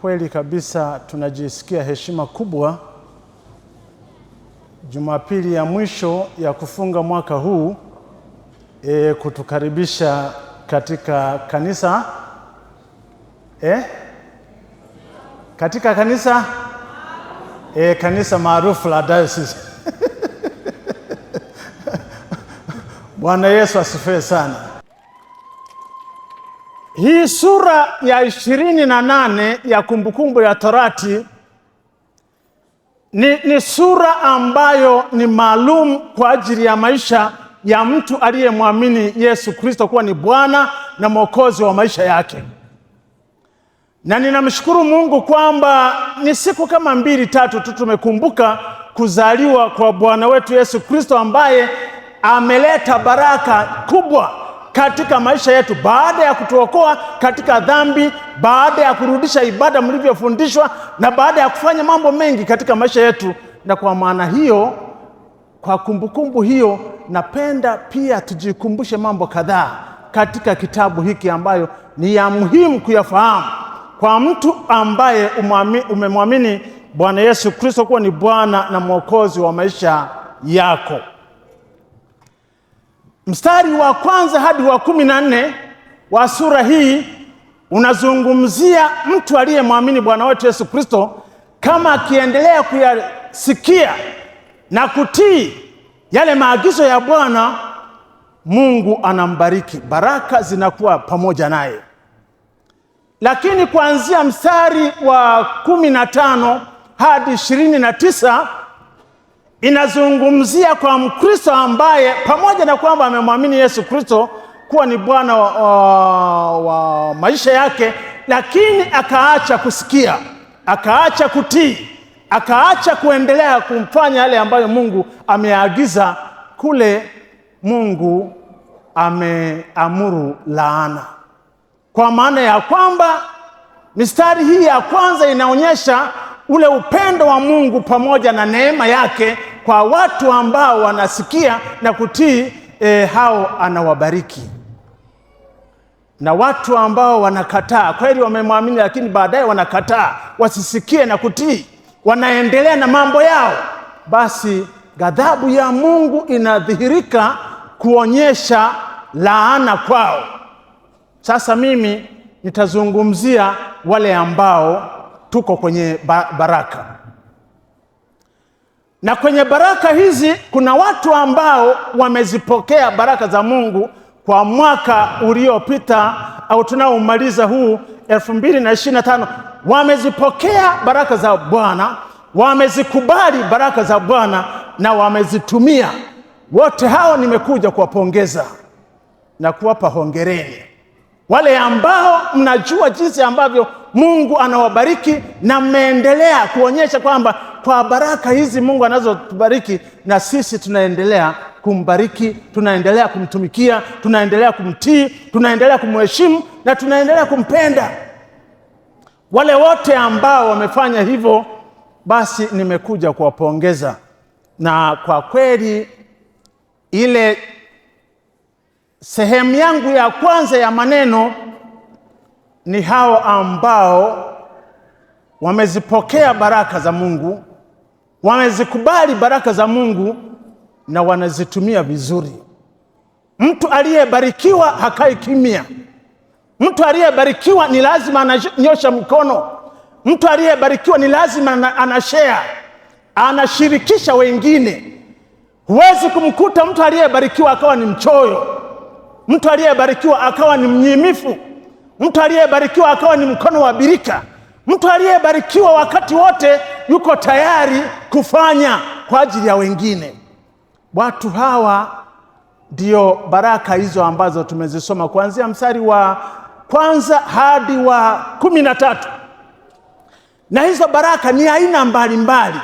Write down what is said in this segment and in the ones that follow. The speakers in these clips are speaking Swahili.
kweli kabisa tunajisikia heshima kubwa Jumapili ya mwisho ya kufunga mwaka huu kutukaribisha katika kanisa katika kanisa maarufu la Diocese. Bwana Yesu asifiwe sana. Hii sura ya 28 ya Kumbukumbu ya Torati ni sura ambayo ni maalum kwa ajili ya maisha ya mtu aliyemwamini Yesu Kristo kuwa ni Bwana na Mwokozi wa maisha yake. Na ninamshukuru Mungu kwamba ni siku kama 2-3 tu tumekumbuka kuzaliwa kwa Bwana wetu Yesu Kristo, ambaye ameleta baraka kubwa katika maisha yetu baada ya kutuokoa katika dhambi, baada ya kurudisha ibada mlivyofundishwa, na baada ya kufanya mambo mengi katika maisha yetu. Na kwa maana hiyo, kwa kumbukumbu hiyo, napenda pia tujikumbushe mambo kadhaa katika kitabu hiki ambayo ni ya muhimu kuyafahamu kwa mtu ambaye umemwamini Bwana Yesu Kristo kuwa ni Bwana na Mwokozi wa maisha yako. Mstari wa 1 hadi wa 14 wa sura hii unazungumzia mtu aliyemwamini Bwana wetu Yesu Kristo, kama akiendelea kuyasikia na kutii yale maagizo ya Bwana, Mungu anambariki, baraka zinakuwa pamoja naye. Lakini kuanzia mstari wa 15 hadi 29 inazungumzia kwa Mkristo ambaye pamoja na kwamba amemwamini Yesu Kristo kuwa ni Bwana wa maisha yake, lakini akaacha kusikia, akaacha kutii, akaacha kuendelea kumfanya yale ambayo Mungu ameagiza. Kule Mungu ameamuru laana. Kwa maana ya kwamba mistari hii ya kwanza inaonyesha ule upendo wa Mungu pamoja na neema yake kwa watu ambao wanasikia na kutii, hao anawabariki. Na watu ambao wanakataa, kweli wamemwamini lakini baadaye wanakataa, wasisikie na kutii, wanaendelea na mambo yao, basi ghadhabu ya Mungu inadhihirika kuonyesha laana kwao. Sasa mimi nitazungumzia wale ambao tuko kwenye baraka. Na kwenye baraka hizi kuna watu ambao wamezipokea baraka za Mungu kwa mwaka uliopita au tunaomaliza huu 2025. Wamezipokea baraka za Bwana, wamezikubali baraka za Bwana na wamezitumia. Wote hao nimekuja kuwapongeza na kuwapa hongereni. Wale ambao mnajua jinsi ambavyo Mungu anawabariki na mmeendelea kuonyesha kwamba kwa baraka hizi Mungu anazotubariki, na sisi tunaendelea kumbariki, tunaendelea kumtumikia, tunaendelea kumtii, tunaendelea kumheshimu na tunaendelea kumpenda. Wale wote ambao wamefanya hivyo, basi nimekuja kuwapongeza. Na kwa kweli ile sehemu yangu ya kwanza ya maneno ni hao ambao wamezipokea baraka za Mungu, wamezikubali baraka za Mungu na wanazitumia vizuri. Mtu aliyebarikiwa hakai kimya. Mtu aliyebarikiwa ni lazima ananyosha mkono. Mtu aliyebarikiwa ni lazima anashare, anashirikisha wengine. Huwezi kumkuta mtu aliyebarikiwa akawa ni mchoyo, mtu aliyebarikiwa akawa ni mnyimifu, mtu aliyebarikiwa akawa ni mkono wa birika. Mtu aliyebarikiwa wakati wote yuko tayari kufanya kwa ajili ya wengine. Watu hawa ndio baraka hizo ambazo tumezisoma kuanzia mstari wa 1 hadi wa 13. Na hizo baraka ni aina mbalimbali.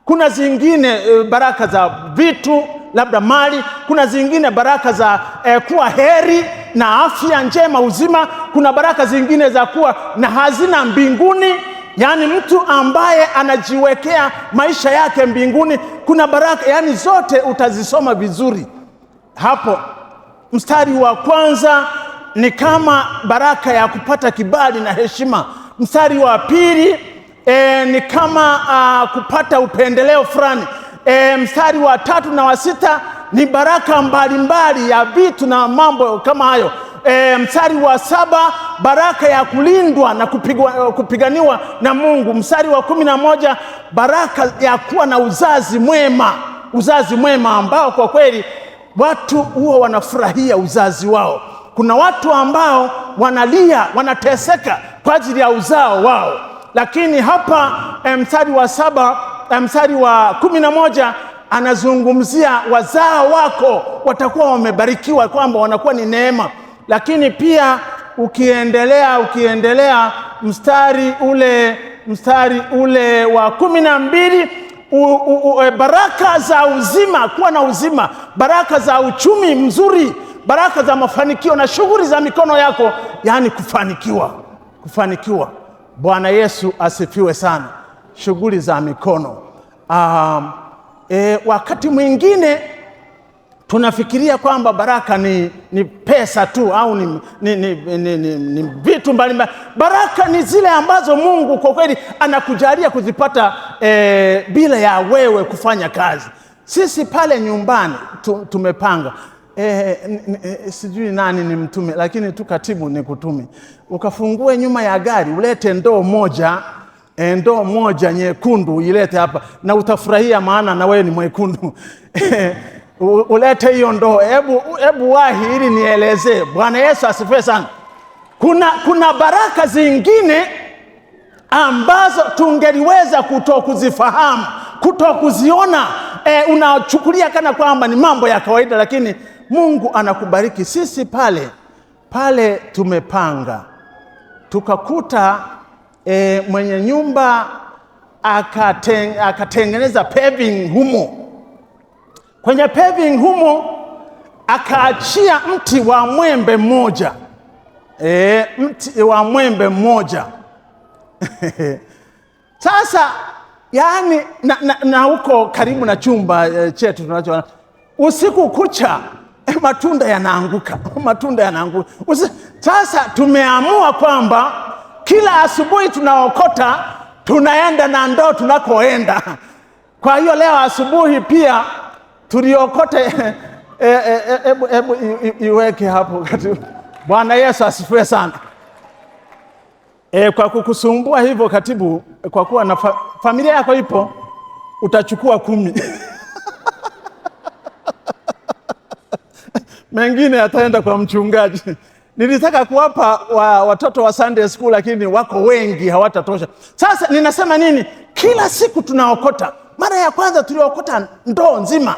Kuna zingine baraka za vitu, labda mali. Kuna zingine baraka za kuwa heri na afya njema, uzima. Kuna baraka zingine za kuwa na hazina mbinguni, yani mtu ambaye anajiwekea maisha yake mbinguni. Kuna baraka, yani zote utazisoma vizuri hapo. Mstari wa 1 ni kama baraka ya kupata kibali na heshima. Mstari wa pili ni kama kupata upendeleo fulani. Mstari wa 3 na wa 6 ni baraka mbalimbali ya vitu na mambo kama hayo. Mstari wa 7 baraka ya kulindwa na kupiganiwa na Mungu. Mstari wa 11 baraka ya kuwa na uzazi mwema ambao kwa kweli watu huwa wanafurahia uzazi wao. Kuna watu ambao wanalia, wanateseka kwa ajili ya uzao wao, lakini hapa mstari wa 7 mstari wa 11 anazungumzia wazao wako watakuwa wamebarikiwa, kwamba wanakuwa ni neema. Lakini pia ukiendelea mstari ule wa 12 baraka za uzima, kuwa na uzima, baraka za uchumi mzuri, baraka za mafanikio na shughuli za mikono yako, yani kufanikiwa. Bwana Yesu asifiwe sana. Shughuli za mikono. Wakati mwingine tunafikiria kwamba baraka ni pesa tu au ni vitu mbalimbali. Baraka ni zile ambazo Mungu kwa kweli anakujalia kuzipata bila ya wewe kufanya kazi. Sisi pale nyumbani tumepanga, sijui nani ni mtume, lakini tu katibu ni kutume, ukafungue nyuma ya gari ulete ndoo moja nyekundu, ilete hapa na utafurahia, maana na wewe ni mwekundu. Ulete hiyo ndoo. Hebu wahi ili nielezee. Bwana Yesu asifiwe sana. Kuna baraka zingine ambazo tungeliweza kutokuzifahamu, kutokuziona, unachukulia kana kwamba ni mambo ya kawaida, lakini Mungu anakubariki. Sisi pale tumepanga, tukakuta mwenye nyumba akatengeneza paving humo. Kwenye paving humo akaachia mti wa mwembe mmoja. Mti wa mwembe mmoja. Sasa yani na huko karibu na chumba chetu tunachoona, usiku kucha matunda yanaanguka. Sasa tumeamua kwamba kila asubuhi tunaokota, tunaenda na ndoo tunakoenda. Kwa hiyo leo asubuhi pia tuliokote. Hebu iweke hapo. Bwana Yesu asifiwe sana. Kwa kukusumbua hivyo katibu, kwa kuwa na familia yako ipo, utachukua 10. Mengine ataenda kwa mchungaji. Nilitaka kuwapa watoto wa Sunday school, lakini wako wengi hawatatosha. Sasa ninasema nini? Kila siku tunaokota. Mara ya kwanza tuliokota ndoo nzima,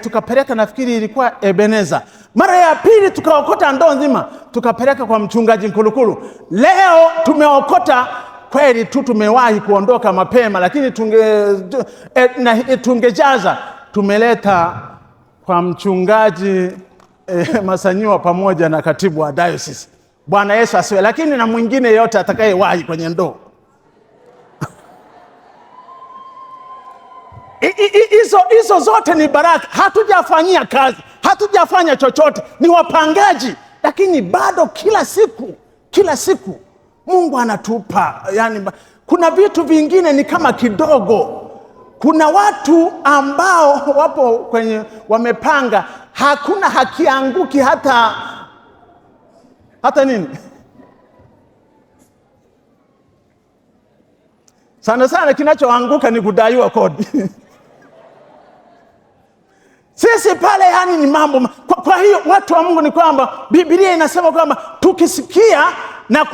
tukapeleka, nafikiri ilikuwa Ebeneza. Mara ya pili tukaokota ndoo nzima, tukapeleka kwa mchungaji Nkulukulu. Leo tumeokota kweli tu, tumewahi kuondoka mapema, lakini tungejaza, tumeleta kwa mchungaji Masanyiwa pamoja na katibu wa diocese. Bwana Yesu asiwe. Lakini na mwingine yote atakayewahi kwenye ndoo. Hizo zote ni baraka. Hatujafanyia kazi, hatujafanya chochote, ni wapangaji, lakini bado kila siku Mungu anatupa. Yani kuna vitu vingine ni kama kidogo. Kuna watu ambao wapo kwenye wamepanga, hakuna hakianguki hata nini. Sana kinachoanguka ni kudaiwa kodi. Sisi pale yani ni mambo. Kwa hiyo watu wa Mungu ni kwamba Biblia inasema kwamba tukisikia na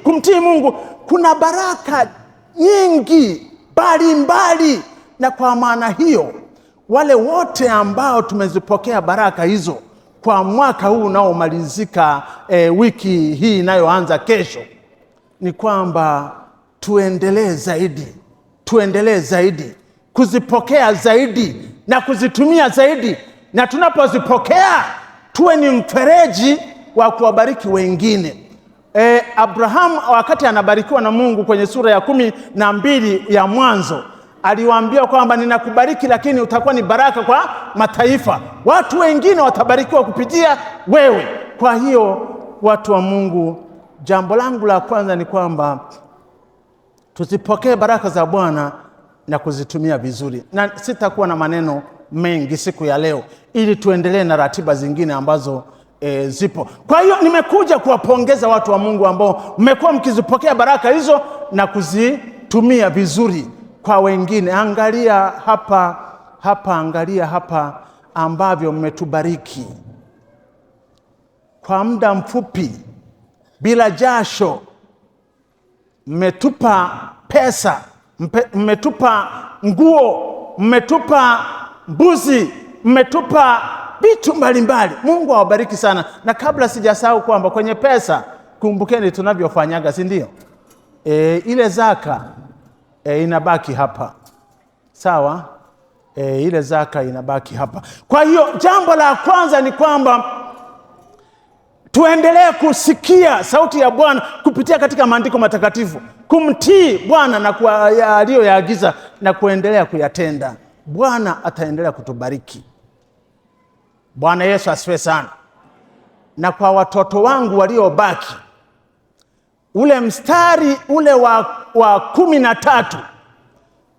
kumtii Mungu, kuna baraka nyingi mbalimbali. Na kwa maana hiyo, wale wote ambao tumezipokea baraka hizo kwa mwaka huu unaomalizika wiki hii inayoanza kesho, ni kwamba tuendelee zaidi kuzipokea zaidi na kuzitumia zaidi, na tunapozipokea tuwe ni mfereji wa kuwabariki wengine. Abraham wakati anabarikiwa na Mungu kwenye sura ya 12 ya Mwanzo, aliwaambia kwamba ninakubariki, lakini utakuwa ni baraka kwa mataifa. Watu wengine watabarikiwa kupitia wewe. Kwa hiyo watu wa Mungu, jambo langu la kwanza ni kwamba Tuzipokee baraka za Bwana na kuzitumia vizuri. Na sitakuwa na maneno mengi siku ya leo, ili tuendelee na ratiba zingine ambazo zipo. Kwa hiyo nimekuja kuwapongeza watu wa Mungu ambao mmekuwa mkizipokea baraka hizo na kuzitumia vizuri kwa wengine. Angalia hapa ambavyo mmetubariki kwa muda mfupi, bila jasho. Mmetupa pesa, mmetupa nguo, mmetupa mbuzi, mmetupa vitu mbalimbali. Mungu awabariki sana. Na kabla sijasahau kwamba kwenye pesa, kumbukeni tunavyofanyaga, si ndio? Ile zaka inabaki hapa. Sawa? Ile zaka inabaki hapa. Kwa hiyo jambo la kwanza ni kwamba tuendelee kusikia sauti ya Bwana kupitia katika maandiko matakatifu, kumtii Bwana na aliyoyaagiza na kuendelea kuyatenda. Bwana ataendelea kutubariki. Bwana Yesu asifiwe sana. Na kwa watoto wangu waliobaki, ule mstari ule wa 13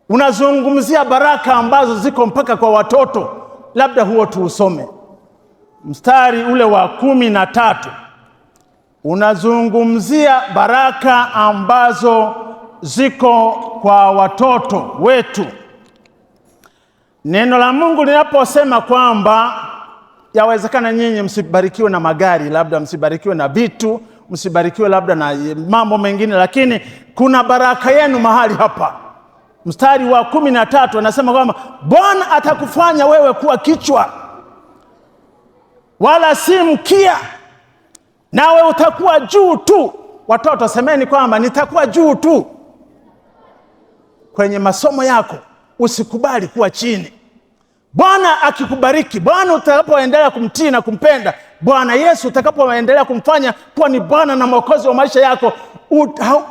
unazungumzia baraka ambazo ziko mpaka kwa watoto. Labda huo tuusome. Mstari ule wa 13 unazungumzia baraka ambazo ziko kwa watoto wetu. Neno la Mungu linaposema kwamba yawezekana nyinyi msibarikiwe na magari, labda msibarikiwe na vitu, msibarikiwe labda na mambo mengine, lakini kuna baraka yenu mahali hapa. Mstari wa 13 anasema kwamba Bwana atakufanya wewe kuwa kichwa wala si mkia, nawe utakuwa juu tu. Watoto, semeni kwamba nitakuwa juu tu. Kwenye masomo yako usikubali kuwa chini. Bwana akikubariki, Bwana utakapoendelea kumtii na kumpenda Bwana Yesu, utakapoendelea kumfanya kuwa ni Bwana na Mwokozi wa maisha yako,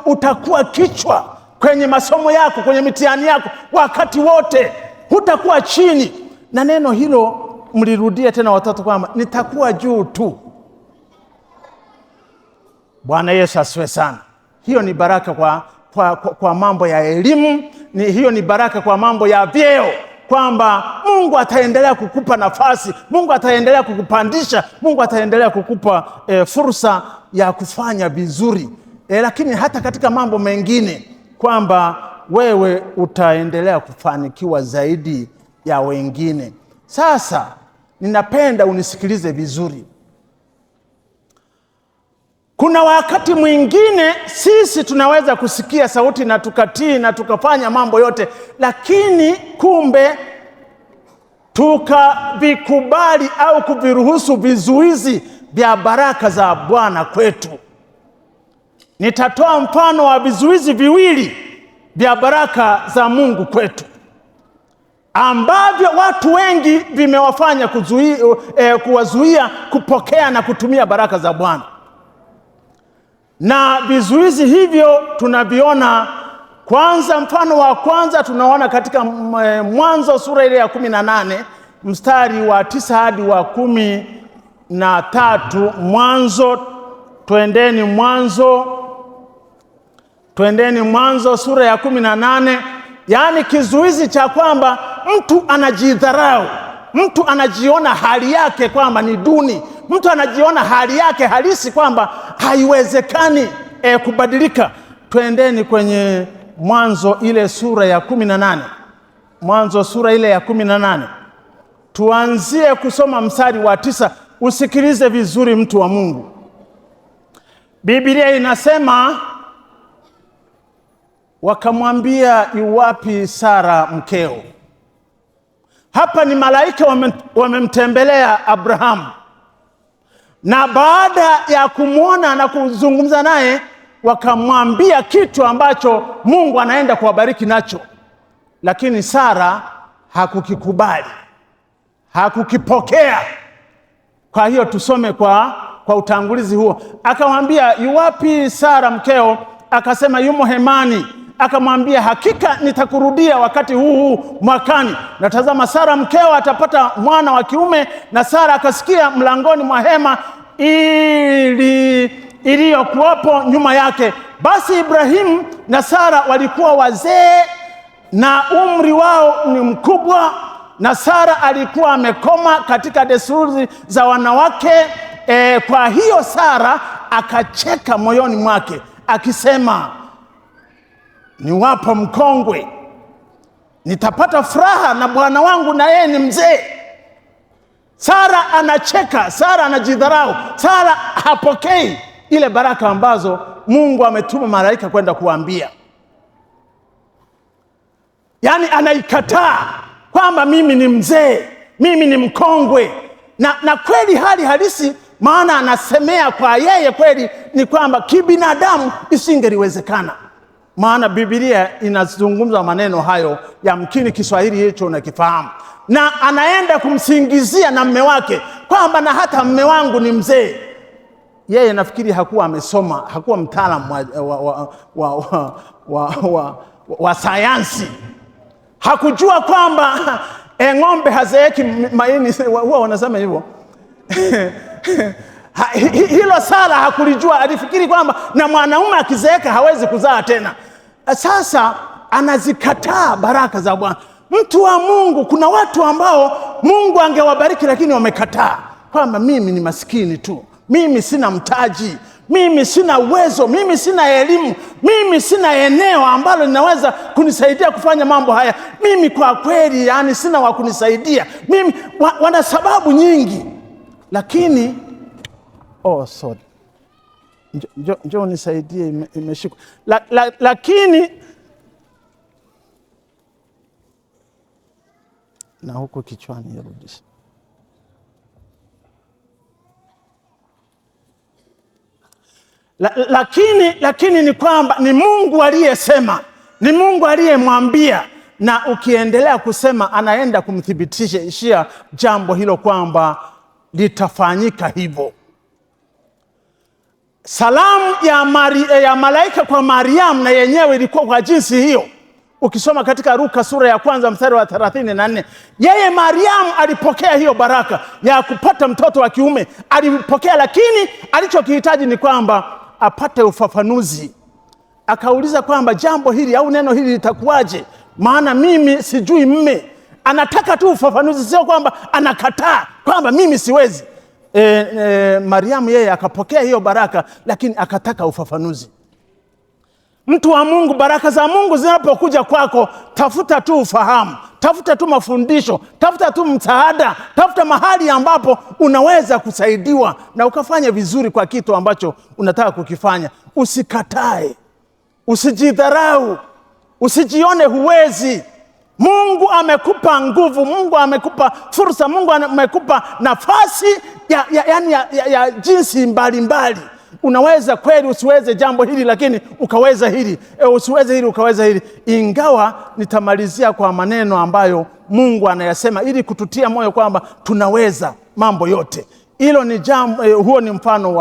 utakuwa kichwa kwenye masomo yako, kwenye mitihani yako, wakati wote hutakuwa chini. Na neno hilo mlirudie tena watoto, kwamba nitakuwa juu tu. Bwana Yesu asifiwe sana. Hiyo ni baraka kwa mambo ya elimu, hiyo ni baraka kwa mambo ya vyeo, kwamba Mungu ataendelea kukupa nafasi, Mungu ataendelea kukupandisha, Mungu ataendelea kukupa fursa ya kufanya vizuri. Lakini hata katika mambo mengine, kwamba wewe utaendelea kufanikiwa zaidi ya wengine. Sasa ninapenda unisikilize vizuri. Kuna wakati mwingine sisi tunaweza kusikia sauti na tukatii na tukafanya mambo yote, lakini kumbe tukavikubali au kuviruhusu vizuizi vya baraka za Bwana kwetu. Nitatoa mfano wa vizuizi viwili vya baraka za Mungu kwetu, ambavyo watu wengi vimewafanya kuwazuia kupokea na kutumia baraka za Bwana. Na vizuizi hivyo tunaviona. Kwanza, mfano wa kwanza tunaona katika Mwanzo sura ile ya 18 mstari wa 9 hadi wa 13. Mwanzo, twendeni Mwanzo sura ya 18. Yaani kizuizi cha kwamba mtu anajidharau, mtu anajiona hali yake kwamba ni duni, mtu anajiona hali yake halisi kwamba haiwezekani kubadilika. Twendeni kwenye Mwanzo ile sura ya 18. Mwanzo sura ile ya 18. Tuanzie kusoma mstari wa 9. Usikilize vizuri, mtu wa Mungu. Biblia inasema, wakamwambia, yuwapi Sara mkeo? Hapa ni malaika wamemtembelea Abrahamu, na baada ya kumwona na kuzungumza naye, wakamwambia kitu ambacho Mungu anaenda kuwabariki nacho. Lakini Sara hakukikubali, hakukipokea. Kwa hiyo tusome kwa utangulizi huo. Akamwambia, yuwapi Sara mkeo? Akasema, yumo hemani. Akamwambia, hakika nitakurudia wakati huu mwakani, na tazama, Sara mkeo atapata mwana wa kiume. Na Sara akasikia mlangoni mwa hema iliyokuwapo nyuma yake Basi Ibrahimu na Sara walikuwa wazee na umri wao ni mkubwa, na Sara alikuwa amekoma katika desturi za wanawake. Kwa hiyo Sara akacheka moyoni mwake akisema, niwapo mkongwe nitapata furaha, na bwana wangu na yeye ni mzee. Sara anacheka, Sara anajidharau, Sara hapokei ile baraka ambazo Mungu ametuma malaika kwenda kuambia. Yaani anaikataa kwamba mimi ni mzee, mimi ni mkongwe. Na kweli hali halisi, maana anasemea kwa yeye kweli ni kwamba kibinadamu isingeliwezekana. Maana Biblia inazungumza maneno hayo, yamkini Kiswahili hicho unakifahamu. Na anaenda kumsingizia na mume wake kwamba na hata mume wangu ni mzee. Yeye nafikiri hakuwa amesoma, hakuwa mtaalamu wa sayansi. Hakujua kwamba ng'ombe hazeeki maini, huwa wanasema hivyo. Hilo Sara hakulijua, alifikiri kwamba na mwanaume akizeeka hawezi kuzaa tena. Sasa anazikataa baraka za Bwana. Mtu wa Mungu, kuna watu ambao Mungu angewabariki lakini wamekataa kwamba mimi ni maskini tu, mimi sina mtaji, mimi sina uwezo, mimi sina elimu, mimi sina eneo ambalo linaweza kunisaidia kufanya mambo haya. Mimi kwa kweli yani sina wa kunisaidia. Mimi wana sababu nyingi. Lakini sorry. Njoo nisaidie, imeshikwa. Lakini na huko kichwani yarudisha. Lakini ni kwamba ni Mungu aliyesema, ni Mungu aliyemwambia, na ukiendelea kusema anaenda kumthibitishia jambo hilo kwamba litafanyika hivyo. Salamu ya malaika kwa Mariamu na yenyewe ilikuwa kwa jinsi hiyo. Ukisoma katika Luka sura ya 1 mstari wa 34, yeye Mariamu alipokea hiyo baraka ya kupata mtoto wa kiume. Alipokea, lakini alichokihitaji ni kwamba apate ufafanuzi. Akauliza kwamba jambo hili au neno hili litakuwaje, maana mimi sijui mme. Anataka tu ufafanuzi, sio kwamba anakataa kwamba mimi siwezi. Mariamu yeye akapokea hiyo baraka, lakini akataka ufafanuzi. Mtu wa Mungu, baraka za Mungu zinapokuja kwako, tafuta tu ufahamu, tafuta tu mafundisho, tafuta tu msaada, tafuta mahali ambapo unaweza kusaidiwa na ukafanya vizuri kwa kitu ambacho unataka kukifanya. Usikatae, usijidharau, usijione huwezi. Mungu amekupa nguvu, Mungu amekupa fursa, Mungu amekupa nafasi ya jinsi mbalimbali. Unaweza kweli usiweze jambo hili, lakini ukaweza hili. Usiweze hili ukaweza hili. Ingawa nitamalizia kwa maneno ambayo Mungu anayasema ili kututia moyo kwamba tunaweza mambo yote. Hilo ni jambo, huo ni mfano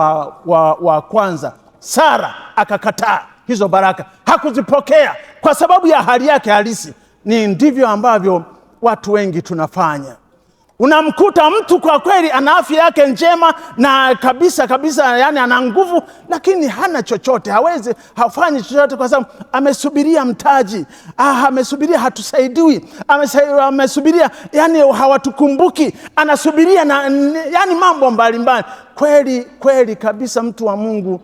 wa kwanza. Sara akakataa hizo baraka, hakuzipokea kwa sababu ya hali yake halisi. Ni ndivyo ambavyo watu wengi tunafanya. Unamkuta mtu kwa kweli ana afya yake njema na kabisa, yani ana nguvu, lakini hana chochote, hafanyi chochote kwa sababu amesubiria mtaji, amesubiria hatusaidiwi, amesubiria yani hawatukumbuki, anasubiria yani mambo mbalimbali. Kweli kabisa, mtu wa Mungu,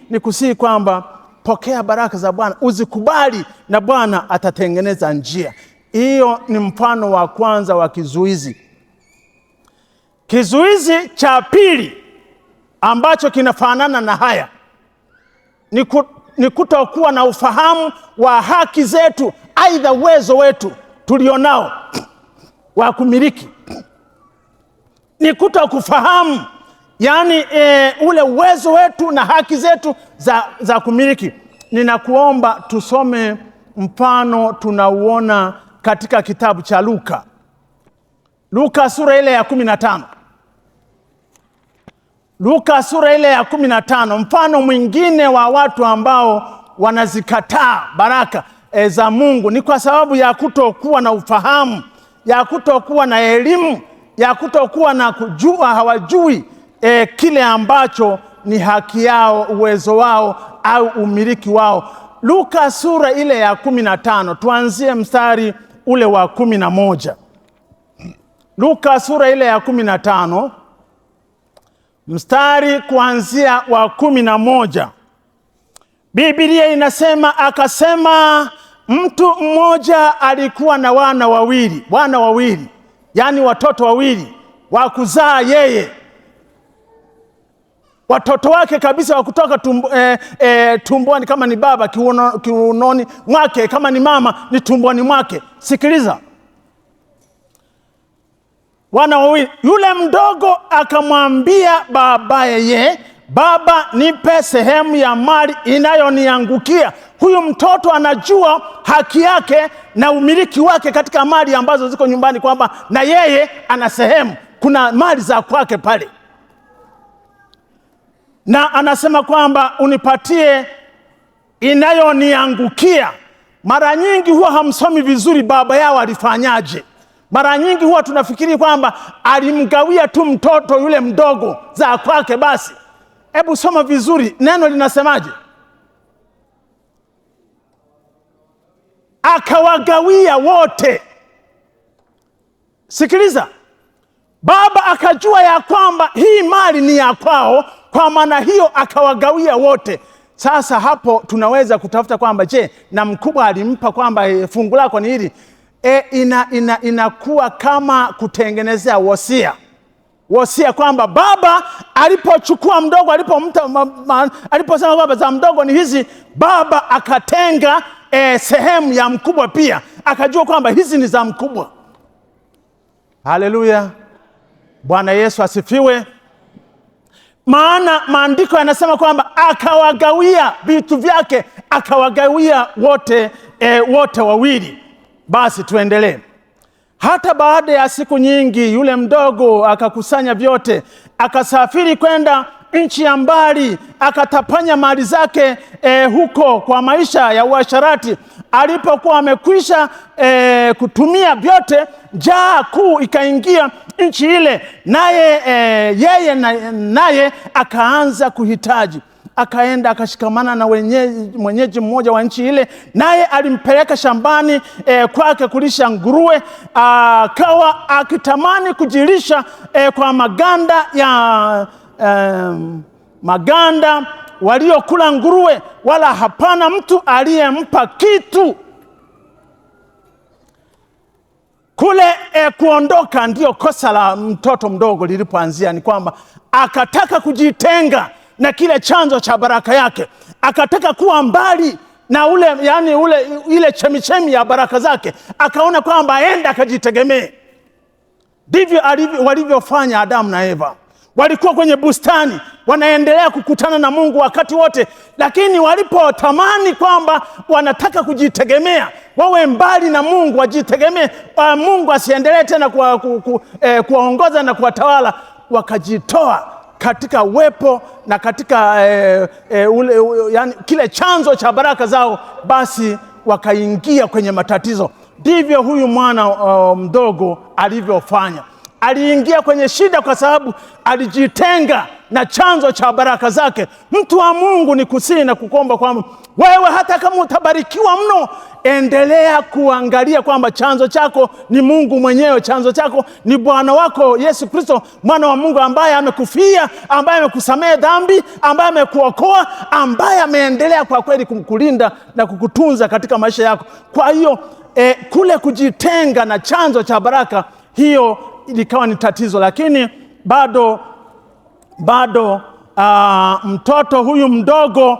nikusihi kwamba pokea baraka za Bwana, uzikubali na Bwana atatengeneza njia. Hiyo ni mfano wa kwanza wa kizuizi. Kizuizi cha pili ambacho kinafanana na haya ni kutokuwa na ufahamu wa haki zetu, aidha uwezo wetu tulionao wa kumiliki. Ni kutokufahamu yani ule uwezo wetu na haki zetu za kumiliki. Ninakuomba tusome mfano tunauona katika kitabu cha Luka sura ile ya 15. Luka sura ile ya 15, mfano mwingine wa watu ambao wanazikataa baraka za Mungu ni kwa sababu ya kutokuwa na ufahamu, ya kutokuwa na elimu, ya kutokuwa na kujua, hawajui kile ambacho ni haki yao, uwezo wao, au umiliki wao. Luka sura ile ya 15, tuanzie mstari ule wa 11. Luka sura ile ya 15, mstari kuanzia wa 11. Biblia inasema, akasema mtu mmoja alikuwa na wana wawili, yani watoto wawili wa kuzaa yeye, watoto wake kabisa wa kutoka tumboni, kama ni baba kiunoni mwake, kama ni mama ni tumboni mwake. Sikiliza, wana wawili. Yule mdogo akamwambia babaye, baba, nipe sehemu ya mali inayoniangukia. Huyu mtoto anajua haki yake na umiliki wake katika mali ambazo ziko nyumbani, kwamba na yeye ana sehemu, kuna mali za kwake pale. Na anasema kwamba unipatie inayoniangukia. Mara nyingi huwa hamsomi vizuri baba yao alifanyaje. Mara nyingi huwa tunafikiri kwamba alimgawia tu mtoto yule mdogo za kwake basi. Hebu soma vizuri, neno linasemaje? Akawagawia wote. Sikiliza, baba akajua ya kwamba hii mali ni ya kwao, kwa maana hiyo akawagawia wote. Sasa hapo tunaweza kutafuta kwamba je, na mkubwa alimpa kwamba fungu lako ni hili. Inakuwa kama kutengenezea wosia kwamba baba alipochukua mdogo, aliposema kwamba za mdogo ni hizi, baba akatenga sehemu ya mkubwa pia, akajua kwamba hizi ni za mkubwa. Haleluya, Bwana Yesu asifiwe. Maana maandiko yanasema kwamba akawagawia vitu vyake, akawagawia wote wawili. Basi tuendelee. Hata baada ya siku nyingi, yule mdogo akakusanya vyote, akasafiri kwenda nchi ya mbali, akatapanya mali zake huko kwa maisha ya uasharati. Alipokuwa amekwisha kutumia vyote, njaa kuu ikaingia nchi ile, naye akaanza kuhitaji. Akaenda akashikamana na mwenyeji mmoja wa nchi ile, naye alimpeleka shambani kwake kulisha nguruwe. Akawa akitamani kujilisha kwa maganda waliokula nguruwe, wala hapana mtu aliyempa kitu. Kule kuondoka ndio kosa la mtoto mdogo lilipoanzia, ni kwamba akataka kujitenga na kile chanzo cha baraka yake, akataka kuwa mbali na ile chemichemi ya baraka zake, akaona kwamba aenda akajitegemee. Ndivyo walivyofanya Adamu na Eva. Walikuwa kwenye bustani, wanaendelea kukutana na Mungu wakati wote, lakini walipotamani kwamba wanataka kujitegemea, wawe mbali na Mungu, wajitegemee, Mungu asiendelee tena kuwaongoza na kuwatawala, wakajitoa katika uwepo na katika kile chanzo cha baraka zao, basi wakaingia kwenye matatizo. Ndivyo huyu mwana mdogo alivyofanya. Aliingia kwenye shida kwa sababu alijitenga na chanzo cha baraka zake. Mtu wa Mungu, ni kusihi na kukomba kwamba wewe, hata kama utabarikiwa mno, endelea kuangalia kwamba chanzo chako ni Mungu mwenyewe. Chanzo chako ni Bwana wako Yesu Kristo, mwana wa Mungu, ambaye amekufia, ambaye amekusamehe dhambi, ambaye amekuokoa, ambaye ameendelea kwa kweli kukulinda na kukutunza katika maisha yako. Kwa hiyo kule kujitenga na chanzo cha baraka, hiyo ilikawa ni tatizo. Lakini bado mtoto huyu mdogo,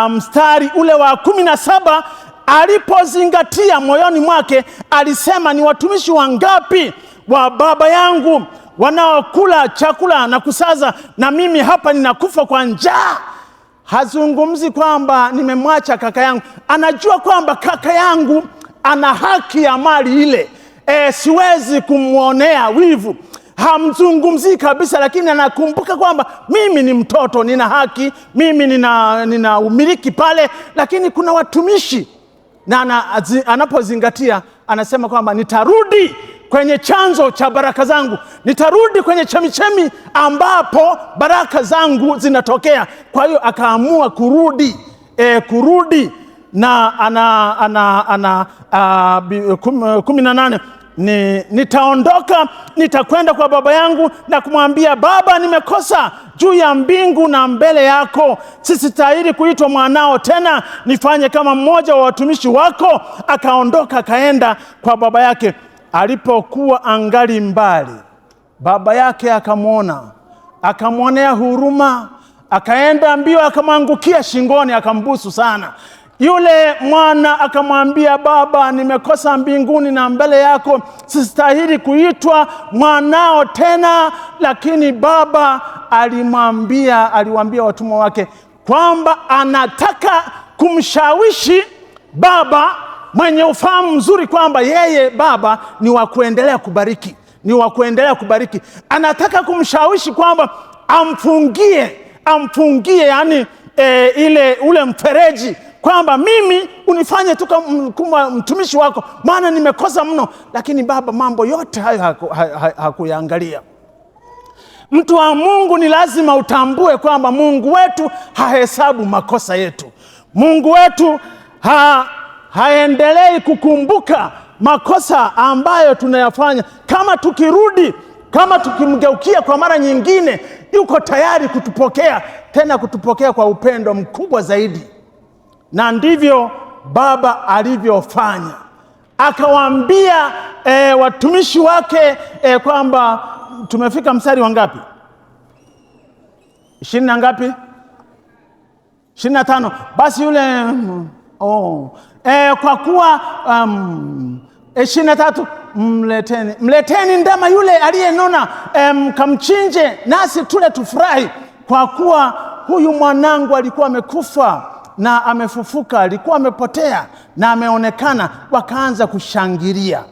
mstari ule wa 17, alipozingatia moyoni mwake, alisema, ni watumishi wangapi wa baba yangu wanaokula chakula na kusaza, na mimi hapa ninakufa kwa njaa. Hazungumzi kwamba nimemwacha kaka yangu. Anajua kwamba kaka yangu ana haki ya mali ile, siwezi kumwonea wivu. Hamzungumzi kabisa, lakini anakumbuka kwamba mimi ni mtoto, nina haki, mimi nina umiliki pale, lakini kuna watumishi. Na anapozingatia, anasema kwamba nitarudi kwenye chanzo cha baraka zangu, nitarudi kwenye chemichemi ambapo baraka zangu zinatokea. Kwa hiyo akaamua kurudi kurudi. Na 18 nitaondoka, nitakwenda kwa baba yangu na kumwambia, Baba, nimekosa juu ya mbingu na mbele yako, sistahili kuitwa mwanao tena, nifanye kama mmoja wa watumishi wako. Akaondoka akaenda kwa baba yake. Alipokuwa angali mbali, baba yake akamwona, akamwonea huruma, akaenda mbio, akamwangukia shingoni, akambusu sana. Yule mwana akamwambia, Baba, nimekosa mbinguni na mbele yako, sistahili kuitwa mwanao tena. Lakini baba aliwaambia watumwa wake kwamba anataka kumshawishi baba mwenye ufahamu mzuri kwamba yeye baba ni wa kuendelea kubariki, ni wa kuendelea kubariki. Anataka kumshawishi kwamba amfungie yani ule mfereji, kwamba mimi unifanye tu kama mtumishi wako, maana nimekosa mno. Lakini baba mambo yote hayo hakuyaangalia. Mtu wa Mungu, ni lazima utambue kwamba Mungu wetu hahesabu makosa yetu. Mungu wetu haendelei kukumbuka makosa ambayo tunayafanya. Kama tukirudi, kama tukimgeukia kwa mara nyingine, yuko tayari kutupokea, tena kutupokea kwa upendo mkubwa zaidi. Na ndivyo baba alivyofanya. Akawaambia watumishi wake kwamba, tumefika mstari wa ngapi? 20 na ngapi? 25. Basi yule kwa kuwa 23, mleteni ndama yule aliyenona, kamchinje nasi tule tufurahi, kwa kuwa huyu mwanangu alikuwa amekufa na amefufuka, alikuwa amepotea na ameonekana. Wakaanza kushangilia.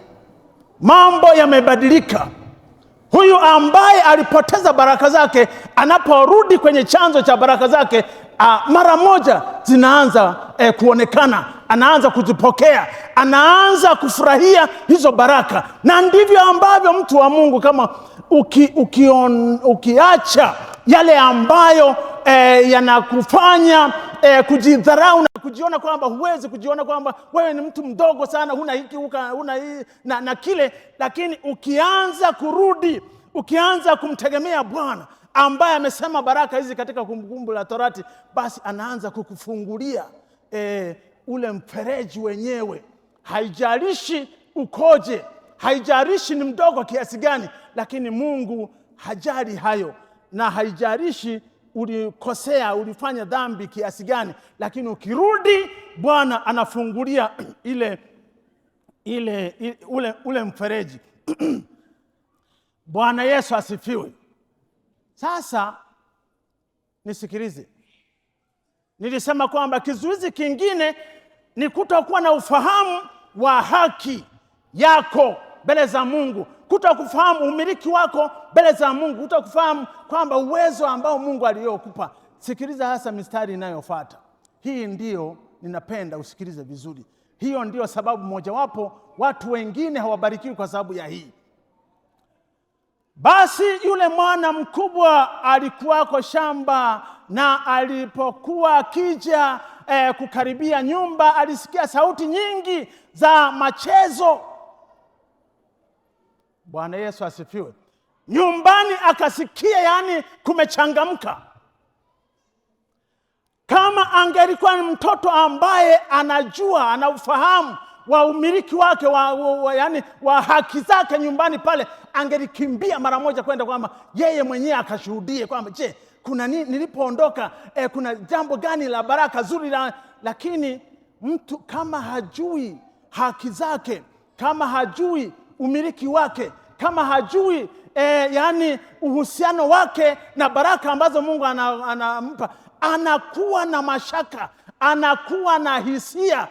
Mambo yamebadilika. Huyu ambaye alipoteza baraka zake, anaporudi kwenye chanzo cha baraka zake, mara moja zinaanza kuonekana, anaanza kuzipokea, anaanza kufurahia hizo baraka. Na ndivyo ambavyo mtu wa Mungu, kama ukiacha yale ambayo yanakufanya kujidharau na kujiona kwamba huwezi, kujiona kwamba wewe ni mtu mdogo sana, huna hiki, huna hii na kile, lakini ukianza kurudi, ukianza kumtegemea Bwana ambaye amesema baraka hizi katika Kumbukumbu la Torati, basi anaanza kukufungulia ule mfereji wenyewe. Haijalishi ukoje, haijalishi ni mdogo kiasi gani, lakini Mungu hajali hayo. Na haijalishi ulikosea, ulifanya dhambi kiasi gani, lakini ukirudi, Bwana anafungulia ule mfereji. Bwana Yesu asifiwe. Sasa nisikilize. Nilisema kwamba kizuizi kingine ni kutokuwa na ufahamu wa haki yako mbele za Mungu, kutokufahamu umiliki wako mbele za Mungu, kutokufahamu kwamba uwezo ambao Mungu aliyokupa. Sikiliza hasa mistari inayofuata. Hii ndio ninapenda usikilize vizuri. Hiyo ndio sababu mojawapo watu wengine hawabarikiwi kwa sababu ya hii. Basi yule mwana mkubwa alikuwako shamba, na alipokuwa akija kukaribia nyumba, alisikia sauti nyingi za machezo. Bwana Yesu asifiwe. Nyumbani akasikia, yani kumechangamka. Kama angelikuwa ni mtoto ambaye anajua, ana ufahamu wa umiliki wake, yani wa haki zake nyumbani pale, angelikimbia mara moja kwenda kwamba yeye mwenyewe akashuhudie kwamba, je, kuna nini nilipoondoka, kuna jambo gani la baraka zuri lakini mtu kama hajui haki zake, kama hajui umiliki wake, kama hajui yani uhusiano wake na baraka ambazo Mungu anampa, anakuwa na mashaka, anakuwa na hisia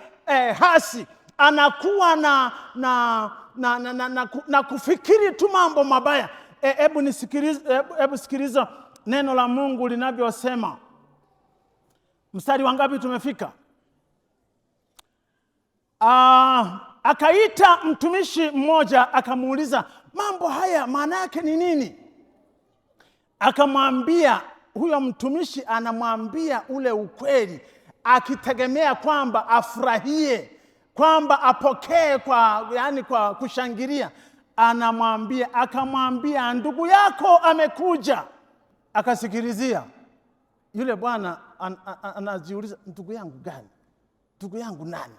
hasi, anakuwa na kufikiri tu mambo mabaya. Hebu sikiliza neno la Mungu linavyosema. Mstari wa ngapi tumefika? Akaita mtumishi mmoja, akamuuliza, mambo haya maana yake ni nini? Akamwambia, huyo mtumishi anamwambia ule ukweli, akitegemea kwamba afurahie, kwamba apokee kwa kushangilia, akamwambia ndugu yako amekuja. Akasikilizia. Yule bwana anajiuliza, ndugu yangu gani? Ndugu yangu nani?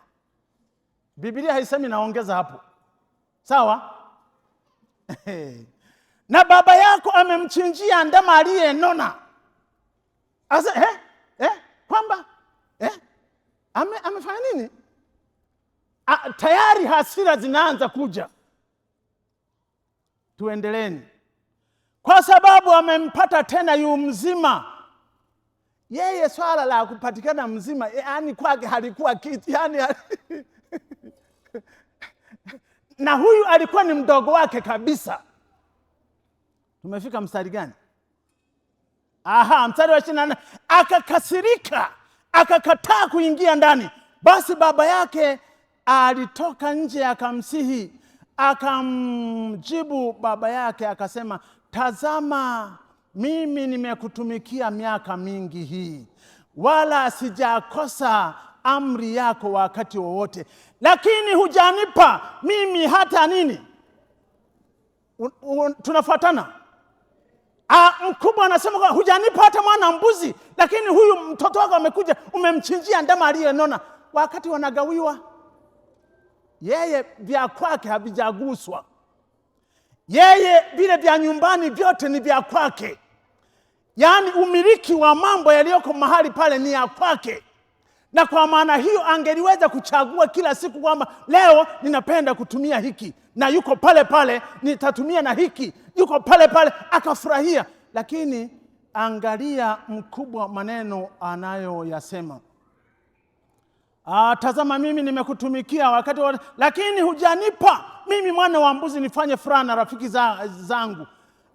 Biblia haisemi naongeza hapo. Sawa? Na baba yako amemchinjia ndama aliyenona. Asa kwamba amefanya nini? Tayari hasira zinaanza kuja. Tuendeleeni. Kwa sababu amempata tena yu mzima. Yeye swala la kupatikana mzima, yani kwake halikuwa kitu, yani na huyu alikuwa ni mdogo wake kabisa. Tumefika mstari gani? Mstari wa 24. Akakasirika, akakataa kuingia ndani. Basi baba yake alitoka nje akamsihi. Akamjibu baba yake akasema, tazama, mimi nimekutumikia miaka mingi hii, wala sijakosa amri yako wakati wowote, lakini hujanipa mimi hata nini? Tunafuatana. Mkubwa anasema hujanipa hata mwana mbuzi, lakini huyu mtoto wako amekuja umemchinjia ndama aliyenona. Wakati wanagawiwa, yeye vya kwake havijaguswa. Yeye vile vya nyumbani vyote ni vya kwake. Yaani umiliki wa mambo yaliyoko mahali pale ni ya kwake. Na kwa maana hiyo angeliweza kuchagua kila siku kwamba leo ninapenda kutumia hiki, na yuko pale pale nitatumia na hiki, yuko pale pale akafurahia. Lakini angalia mkubwa maneno anayoyasema. Tazama, mimi nimekutumikia wakati wote, lakini hujanipa mimi mwana wa mbuzi nifanye furaha na rafiki zangu.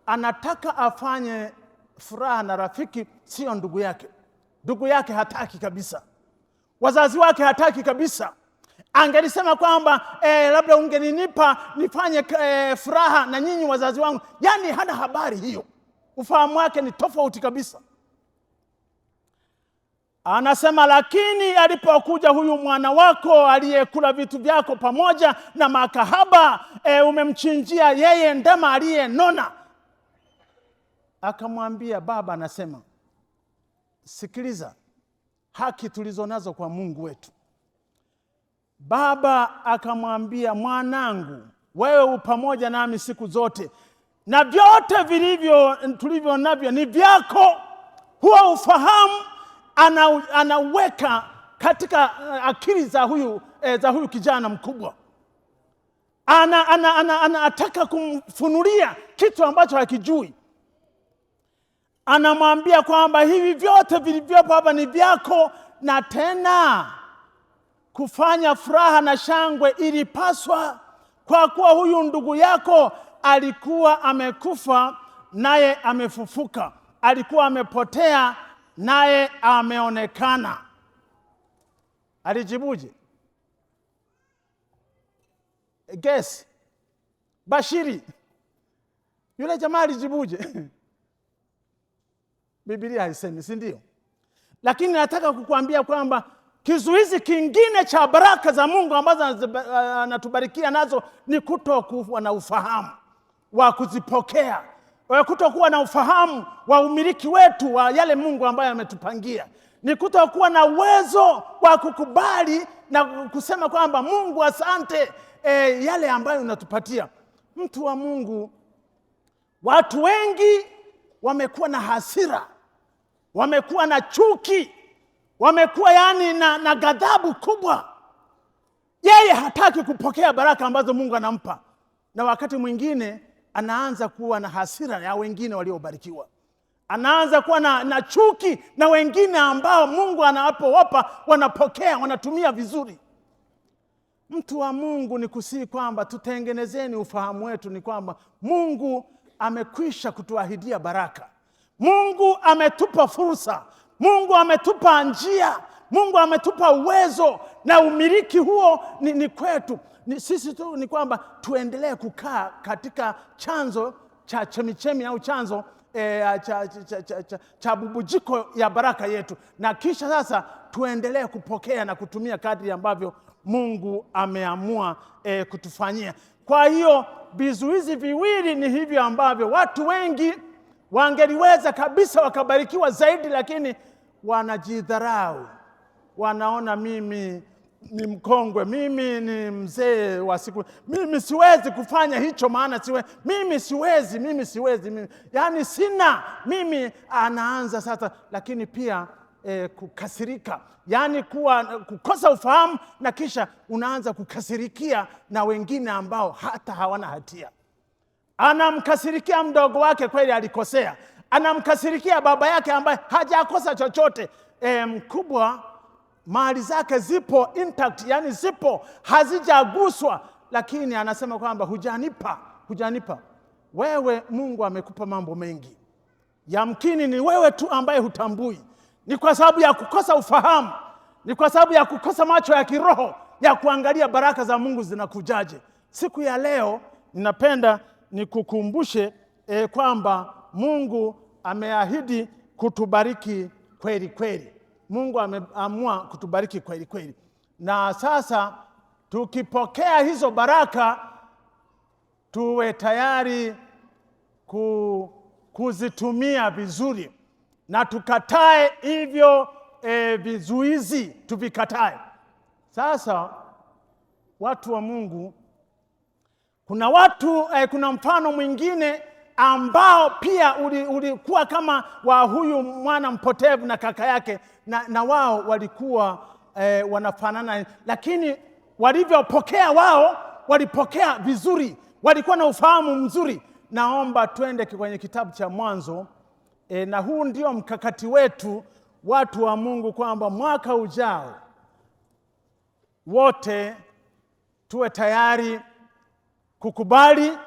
Anataka afanye furaha na rafiki, sio ndugu yake. Ndugu yake hataki kabisa. Wazazi wake hataki kabisa. Angelisema kwamba labda ungeninipa nifanye furaha na nyinyi wazazi wangu. Yani hana habari hiyo. Ufahamu wake ni tofauti kabisa. Anasema, lakini alipokuja huyu mwana wako aliyekula vitu vyako pamoja na makahaba, umemchinjia yeye ndama aliyenona. Akamwambia, baba anasema, sikiliza, haki tulizonazo kwa Mungu wetu. Baba akamwambia, mwanangu, wewe pamoja nami siku zote, na vyote tulivyo navyo ni vyako. Huo ufahamu anaweka katika akili za huyu kijana mkubwa. Anataka kumfunulia kitu ambacho hakijui. Anamwambia kwamba hivi vyote vilivyopo hapa ni vyako, na tena kufanya furaha na shangwe ilipaswa, kwa kuwa huyu ndugu yako alikuwa amekufa naye amefufuka, alikuwa amepotea naye ameonekana. Alijibuje? Guess. Bashiri. Yule jamaa alijibuje? Biblia haisemi, si ndio? Lakini nataka kukuambia kwamba kizuizi kingine cha baraka za Mungu ambazo anatubarikia nazo ni kutokuwa na ufahamu wa kuzipokea, kutokuwa na ufahamu wa umiliki wetu wa yale Mungu ambaye ametupangia, ni kutokuwa na uwezo wa kukubali na kusema kwamba Mungu asante, yale ambayo unatupatia. Mtu wa Mungu, watu wengi wamekuwa na hasira, wamekuwa na chuki, wamekuwa na ghadhabu kubwa. Yeye hataki kupokea baraka ambazo Mungu anampa, na wakati mwingine anaanza kuwa na hasira ya wengine waliobarikiwa. Anaanza kuwa na chuki na wengine ambao Mungu anapowapa wanapokea, wanatumia vizuri. Mtu wa Mungu, ni kusihi kwamba tutengenezeni ufahamu wetu, ni kwamba Mungu amekwisha kutuahidia baraka. Mungu ametupa fursa. Mungu ametupa njia. Mungu ametupa uwezo, na umiliki huo ni kwetu. Sisi tu ni kwamba tuendelee kukaa katika chanzo cha chemichemi au chanzo cha bubujiko ya baraka yetu, na kisha sasa tuendelee kupokea na kutumia kadri ambavyo Mungu ameamua kutufanyia. Kwa hiyo vizuizi viwili ni hivyo ambavyo watu wengi wangeliweza kabisa wakabarikiwa zaidi, lakini wanajidharau. Wanaona mimi ni mkongwe, mimi ni mzee wa siku, mimi siwezi kufanya hicho, maana mimi siwezi, yani sina, mimi anaanza sasa. Lakini pia kukasirika, yani kukosa ufahamu, na kisha unaanza kukasirikia na wengine ambao hata hawana hatia. Anamkasirikia mdogo wake, kweli alikosea. Anamkasirikia baba yake ambaye hajakosa chochote. Mkubwa mali zake zipo intact, yani zipo, hazijaguswa, lakini anasema kwamba hujanipa. Wewe Mungu amekupa mambo mengi, yamkini ni wewe tu ambaye hutambui. Ni kwa sababu ya kukosa ufahamu, ni kwa sababu ya kukosa macho ya kiroho ya kuangalia baraka za Mungu zinakujaje. Siku ya leo ninapenda nikukumbushe kwamba Mungu ameahidi kutubariki kweli kweli. Mungu ameamua kutubariki kweli kweli. Na sasa tukipokea hizo baraka, tuwe tayari kuzitumia vizuri, na tukatae hivyo vizuizi, tuvikatae. Sasa watu wa Mungu, kuna mfano mwingine ambao pia ulikuwa kama wa huyu mwana mpotevu na kaka yake, na wao walikuwa wanafanana, lakini walivyopokea wao walipokea vizuri, walikuwa na ufahamu mzuri. Naomba twende kwenye kitabu cha Mwanzo, na huu ndio mkakati wetu watu wa Mungu, kwamba mwaka ujao wote tuwe tayari kukubali,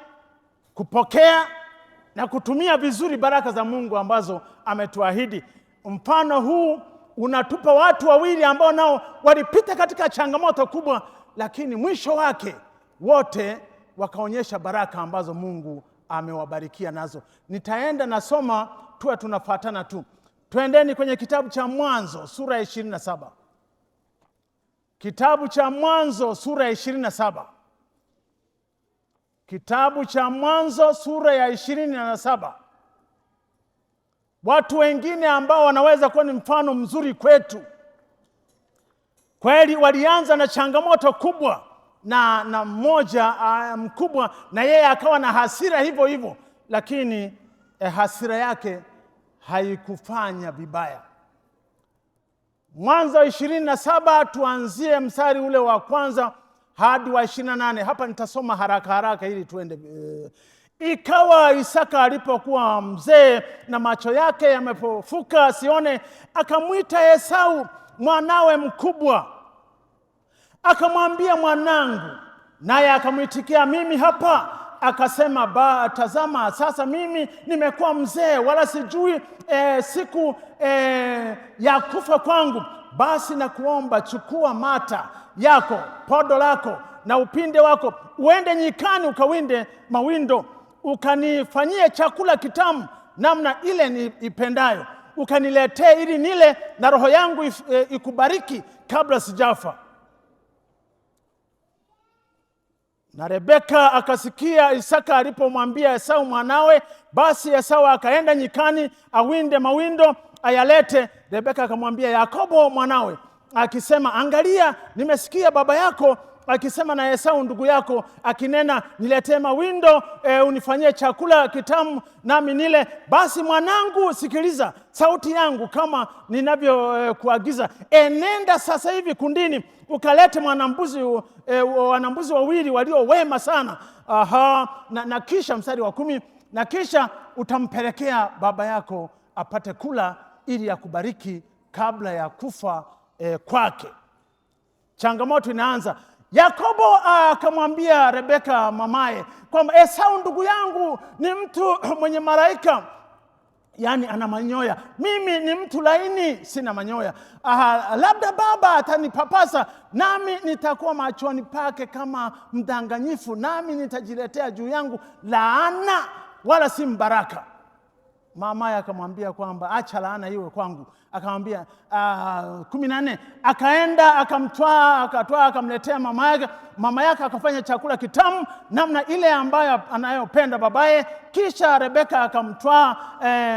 kupokea na kutumia vizuri baraka za Mungu ambazo ametuahidi. Mfano huu unatupa watu wawili ambao nao walipita katika changamoto kubwa, lakini mwisho wake wote wakaonyesha baraka ambazo Mungu amewabarikia nazo. Nitaenda nasoma, tuwe tunafuatana tu. Twendeni kwenye kitabu cha Mwanzo sura ya 27. Kitabu cha Mwanzo sura ya 27. Kitabu cha Mwanzo sura ya 27. Watu wengine ambao wanaweza kuwa ni mfano mzuri kwetu. Kweli walianza na changamoto kubwa, na mmoja mkubwa, na yeye akawa na hasira hivyo, lakini hasira yake haikufanya vibaya. Mwanzo 27, tuanzie mstari ule wa kwanza hadi wa 28. Hapa nitasoma haraka ili tuende. Ikawa Isaka alipokuwa mzee na macho yake yamepofuka asione, akamwita Esau mwanawe mkubwa, akamwambia, mwanangu. Naye akamwitikia, mimi hapa. Akasema, tazama, sasa mimi nimekuwa mzee, wala sijui siku ya kufa kwangu. Basi nakuomba, chukua mata yako, podo lako na upinde wako, uende nyikani ukawinde mawindo, ukanifanyie chakula kitamu namna ile niipendayo, ukaniletee ili nile, na roho yangu ikubariki kabla sijafa. Na Rebeka akasikia Isaka alipomwambia Esau mwanawe. Basi Esau akaenda nyikani awinde mawindo ayalete. Rebeka akamwambia Yakobo mwanawe akisema, angalia, nimesikia baba yako akisema na Esau ndugu yako akinena, niletee mawindo unifanyie chakula kitamu nami nile. Basi mwanangu, sikiliza sauti yangu kama ninavyokuagiza. Enenda sasa hivi kundini ukalete wanambuzi wawili walio wema sana. Na kisha mstari wa 10, na kisha utampelekea baba yako apate kula ili akubariki kabla ya kufa kwake. Changamoto inaanza. Yakobo akamwambia Rebeka mamaye kwamba Esau ndugu yangu ni mtu mwenye malaika, yani ana manyoya. Mimi ni mtu laini, sina manyoya. Labda baba atanipapasa, nami nitakuwa machoni pake kama mdanganyifu, nami nitajiletea juu yangu laana wala si mbaraka. Mama akamwambia kwamba acha laana iwe kwangu. Akamwambia 14. Akaenda akatwaa akamletea mama yake. Mama yake akafanya chakula kitamu namna ile ambayo anayopenda babaye. Kisha Rebeka akamtwaa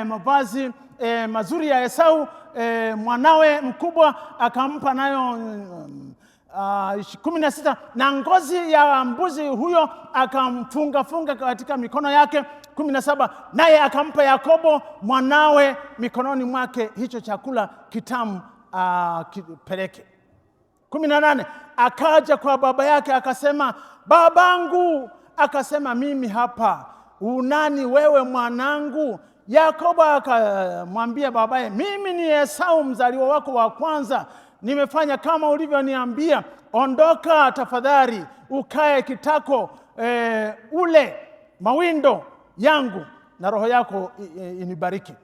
mavazi mazuri ya Esau, mwanawe mkubwa, akampa nayo 16, na ngozi ya mbuzi huyo akamfunga katika mikono yake. 17, naye akampa Yakobo mwanawe mikononi mwake hicho chakula kitamu kipeleke. 18, akaja kwa baba yake akasema, babangu. Akasema, mimi hapa. Unani wewe mwanangu? Yakobo akamwambia babaye, mimi ni Esau mzaliwa wako wa kwanza. Nimefanya kama ulivyoniambia. Ondoka tafadhali, ukae kitako, ule mawindo yangu na roho yako inibariki.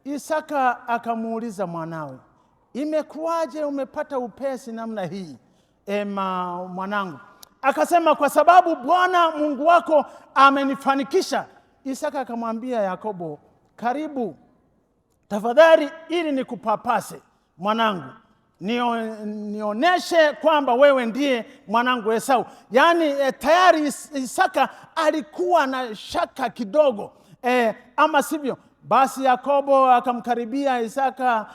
Isaka akamuuliza mwanawe, imekuwaje umepata upesi namna hii mwanangu? Akasema, kwa sababu Bwana Mungu wako amenifanikisha. Isaka akamwambia Yakobo, karibu tafadhali, ili nikupapase mwanangu, nioneshe kwamba wewe ndiye mwanangu Esau. Yaani tayari Isaka alikuwa na shaka kidogo, ama sivyo? Basi Yakobo akamkaribia Isaka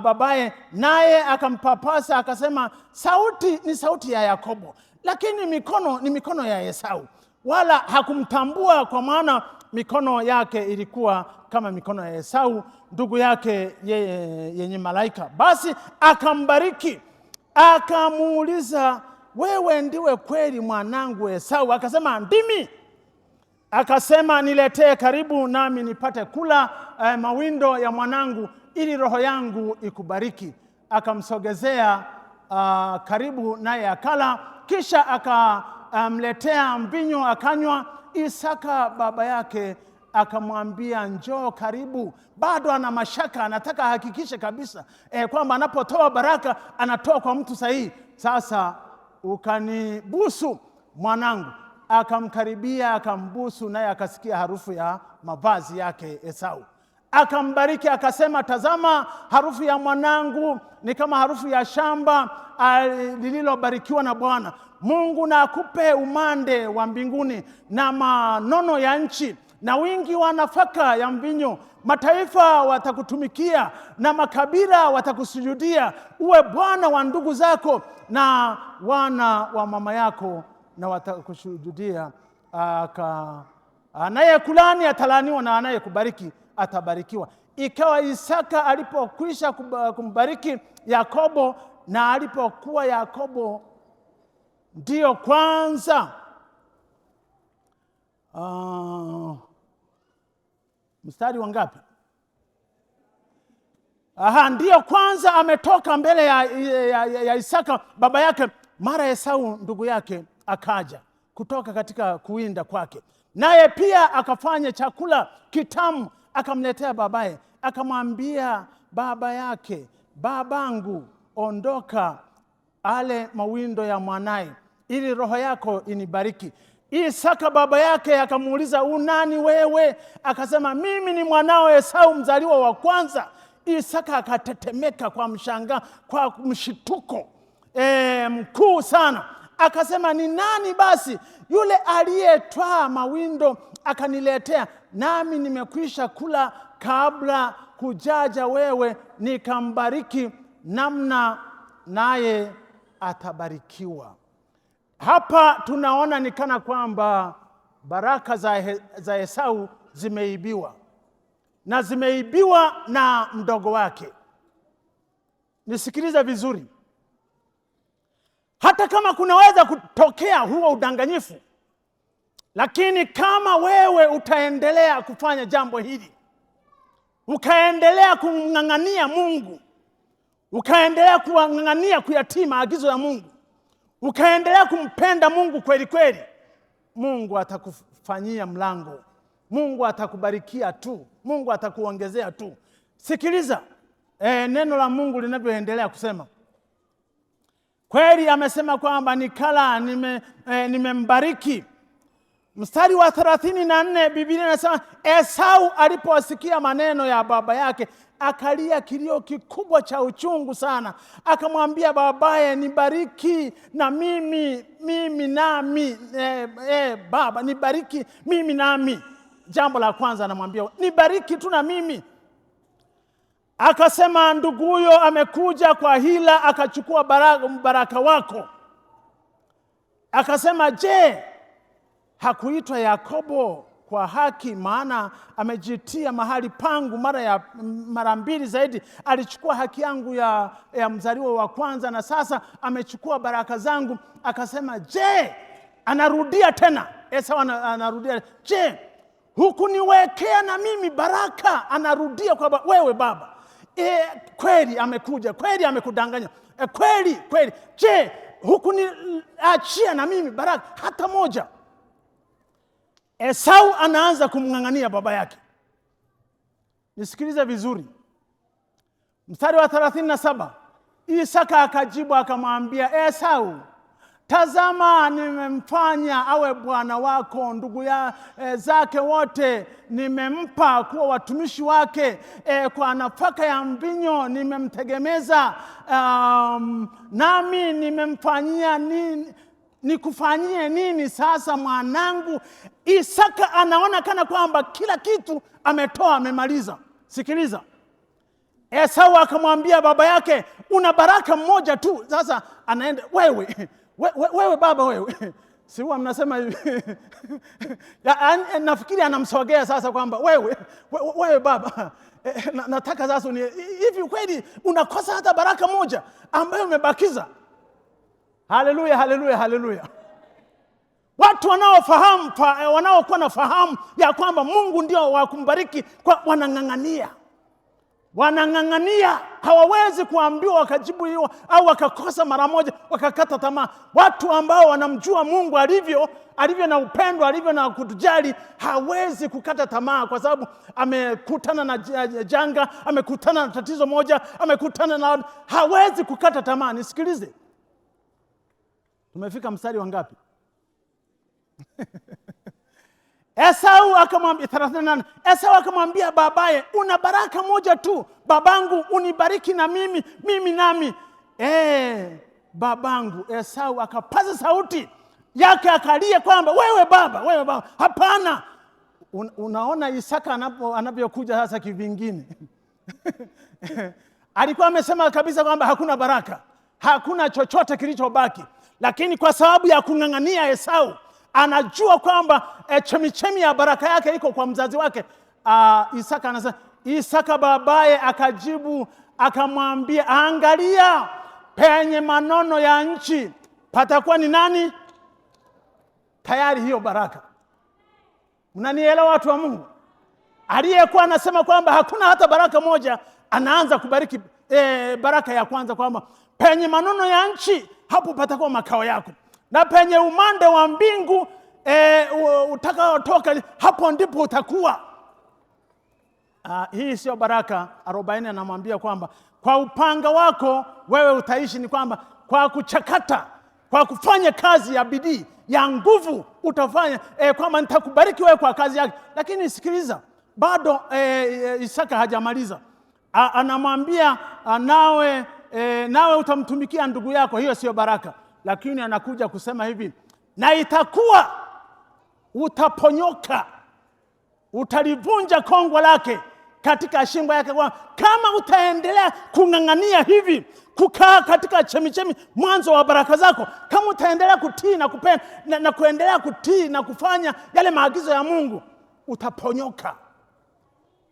babaye, naye akampapasa. Akasema, sauti ni sauti ya Yakobo, lakini mikono ni mikono ya Esau. Wala hakumtambua, kwa maana mikono yake ilikuwa kama mikono ya Esau ndugu yake yenye malaika. Basi akambariki, akamuuliza, wewe ndiwe kweli mwanangu Esau? Akasema, ndimi. Akasema, niletee karibu nami nipate kula mawindo ya mwanangu, ili roho yangu ikubariki. Akamsogezea karibu, naye akala. Kisha akamletea mvinyo akanywa. Isaka baba yake akamwambia, njoo karibu. Bado ana mashaka, anataka hakikishe kabisa kwamba anapotoa baraka anatoa kwa mtu sahihi. Sasa ukanibusu mwanangu. Akamkaribia akambusu, naye akasikia harufu ya mavazi yake Esau. Akambariki akasema, tazama, harufu ya mwanangu ni kama harufu ya shamba lililobarikiwa na Bwana Mungu. Na akupe umande wa mbinguni na manono ya nchi na wingi wa nafaka ya mvinyo. Mataifa watakutumikia na makabila watakusujudia. Uwe bwana wa ndugu zako na wana wa mama yako, na watakushuhudia. Anayekulani atalaniwa, na anayekubariki atabarikiwa. Ikawa Isaka alipokwisha kumbariki Yakobo, na alipokuwa Yakobo ndiyo kwanza mstari wa ngapi? Ndiyo kwanza ametoka mbele ya Isaka baba yake. Mara Esau ndugu yake akaja kutoka katika kuwinda kwake, naye pia akafanya chakula kitamu akamletea babaye. Akamwambia baba yake, babangu, ondoka ale mawindo ya mwanaye, ili roho yako inibariki. Isaka baba yake akamuuliza, unani wewe? Akasema, mimi ni mwanao Esau mzaliwa wa kwanza. Isaka akatetemeka kwa mshangao, kwa mshituko mkuu sana. Akasema, ni nani basi yule aliyetwaa mawindo akaniletea? Nami nimekwisha kula kabla kujaja wewe, nikambariki namna naye atabarikiwa. Hapa tunaona ni kana kwamba baraka za Esau zimeibiwa, na zimeibiwa na mdogo wake. Nisikilize vizuri. Hata kama kunaweza kutokea huo udanganyifu, lakini kama wewe utaendelea kufanya jambo hili, ukaendelea kumng'ang'ania Mungu, ukaendelea kung'ang'ania kuyatii maagizo ya Mungu, ukaendelea kumpenda Mungu kweli kweli, Mungu atakufanyia mlango. Mungu atakubarikia tu. Mungu atakuongezea tu. Sikiliza neno la Mungu linavyoendelea kusema. Kweli amesema kwamba nikala nimembariki Mstari wa 34 Biblia inasema Esau alipowasikia maneno ya baba yake akalia kilio kikubwa cha uchungu sana. Akamwambia babaye, nibariki na mimi nami. Baba, nibariki mimi nami. Jambo la kwanza anamwambia nibariki tu na mimi. Akasema ndugu huyo amekuja kwa hila akachukua baraka wako. Akasema je, hakuitwa Yakobo kwa haki? Maana amejitia mahali pangu mara mbili zaidi. Alichukua haki yangu ya mzaliwa wa kwanza, na sasa amechukua baraka zangu. Akasema je, anarudia tena. Esau anarudia, je, hukuniwekea na mimi baraka? Anarudia kwa wewe baba. Kweli amekuja, kweli amekudanganya, kweli. Je, hukuniachia na mimi baraka hata moja? Esau anaanza kumng'ang'ania baba yake. Nisikilize vizuri. Mstari wa 37. Isaka akajibu akamwambia Esau, tazama, nimemfanya awe bwana wako, ndugu zake wote nimempa kuwa watumishi wake, kwa nafaka ya mvinyo nimemtegemeza, nami nimemfanyia nini? Nikufanyie nini sasa mwanangu? Isaka anaona kana kwamba kila kitu ametoa, amemaliza. Sikiliza. Esau akamwambia baba yake, una baraka mmoja tu. Sasa anaenda, wewe baba, wewe si huwa mnasema hivi. Nafikiri anamsogea sasa kwamba wewe baba, nataka sasa hivi kweli unakosa hata baraka moja ambayo umebakiza? Haleluya, haleluya, haleluya. Watu wanaokuwa na fahamu ya kwamba Mungu ndio wa kumbariki, wanang'ang'ania, hawawezi kuambiwa wakajibu hiyo au wakakosa mara moja wakakata tamaa. Watu ambao wanamjua Mungu alivyo na upendo, alivyo na kutujali, hawezi kukata tamaa kwa sababu amekutana na janga, amekutana na tatizo moja, hawezi kukata tamaa. Nisikilize. Tumefika mstari wa ngapi? Esau akamwambia 38. Esau akamwambia babaye, una baraka moja tu babangu, unibariki na mimi nami. Babangu. Esau akapaza sauti yake akalia kwamba wewe baba. Hapana. Unaona Isaka anavyokuja sasa kivingine. Alikuwa amesema kabisa kwamba hakuna baraka, hakuna chochote kilichobaki. Lakini kwa sababu ya kung'ang'ania Esau, anajua kwamba chemichemi ya baraka yake iko kwa mzazi wake. Isaka anasema, Isaka babaye akajibu akamwambia, angalia, penye manono ya nchi patakuwa ni nani? Tayari hiyo baraka. Mnanielewa watu wa Mungu? Aliyekuwa anasema kwamba hakuna hata baraka moja, anaanza kubariki baraka ya kwanza kwamba penye manono ya nchi hapo patakuwa makao yako, na penye umande wa mbingu utakaotoka hapo ndipo utakuwa. Hii sio baraka. 40 anamwambia kwamba kwa upanga wako wewe utaishi, ni kwamba kwa kuchakata, kwa kufanya kazi ya bidii ya nguvu utafanya, kwamba nitakubariki wewe kwa kazi yake. Lakini sikiliza, bado Isaka hajamaliza. Anamwambia nawe utamtumikia ndugu yako. Hiyo sio baraka. Lakini anakuja kusema hivi, na itakuwa utaponyoka, utalivunja kongwa lake katika shingo yake, kwa kama utaendelea kung'ang'ania hivi kukaa katika chemichemi mwanzo wa baraka zako, kama utaendelea kutii na kupenda na kuendelea kutii na kufanya yale maagizo ya Mungu, utaponyoka.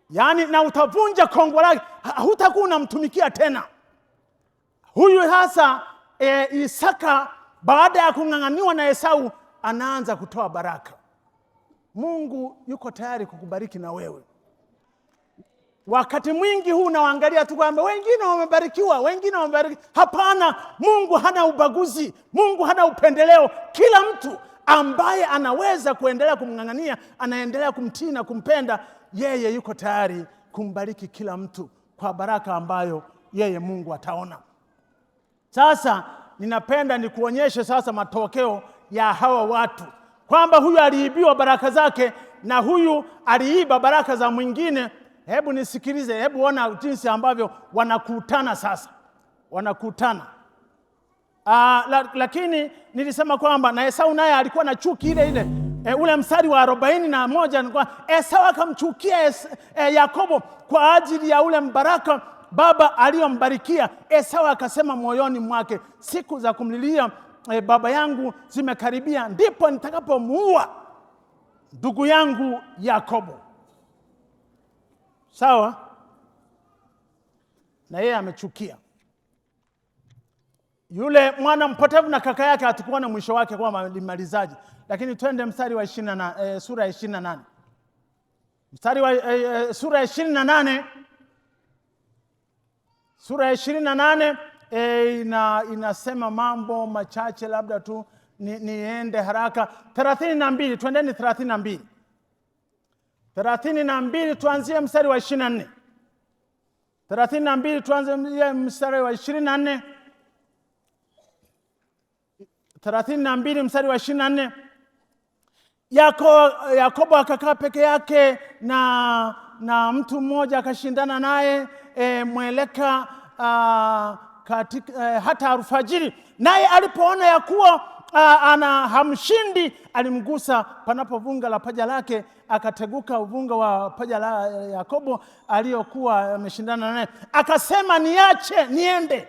Yaani, na utavunja kongwa lake, hutakuwa unamtumikia tena. Huyu hasa Isaka, baada ya kung'ang'aniwa na Esau, anaanza kutoa baraka. Mungu yuko tayari kukubariki na wewe. Wakati mwingi huu unaangalia tu kwamba wengine wamebarikiwa, wengine wamebariki. Hapana, Mungu hana ubaguzi, Mungu hana upendeleo. Kila mtu ambaye anaweza kuendelea kumng'ang'ania, anaendelea kumtii na kumpenda, yeye yuko tayari kumbariki kila mtu kwa baraka ambayo yeye Mungu ataona. Sasa ninapenda nikuonyeshe sasa matokeo ya hawa watu, kwamba huyu aliibiwa baraka zake na huyu aliiba baraka za mwingine. Hebu nisikilize, hebu ona jinsi ambavyo wanakutana sasa. Wanakutana. Lakini nilisema kwamba na Esau naye alikuwa na chuki ile ile. Ule mstari wa 41 ni kwa Esau akamchukia Yakobo kwa ajili ya ule mbaraka baba aliyombarikia. Esau akasema moyoni mwake, siku za kumlilia baba yangu zimekaribia, ndipo nitakapomuua ndugu yangu Yakobo. Sawa? Na yeye amechukia. Yule mwana mpotevu na kaka yake atakuwa na mwisho wake kwa malimalizaji. Lakini twende mstari wa 28, sura ya 28. Mstari wa sura ya 28. Sura ya 28 inasema mambo machache, labda tu niende haraka. 32, twendeni 32. 32 tuanzie mstari wa 24. 32 tuanzie mstari wa 24. 32 mstari wa 24. Yakobo akakaa peke yake na mtu mmoja akashindana naye mweleka hata alfajiri. Naye alipoona ya kuwa hamshindi, alimgusa panapo vunga la paja lake, akateguka uvunga wa paja la Yakobo aliyokuwa ameshindana naye, akasema niache niende.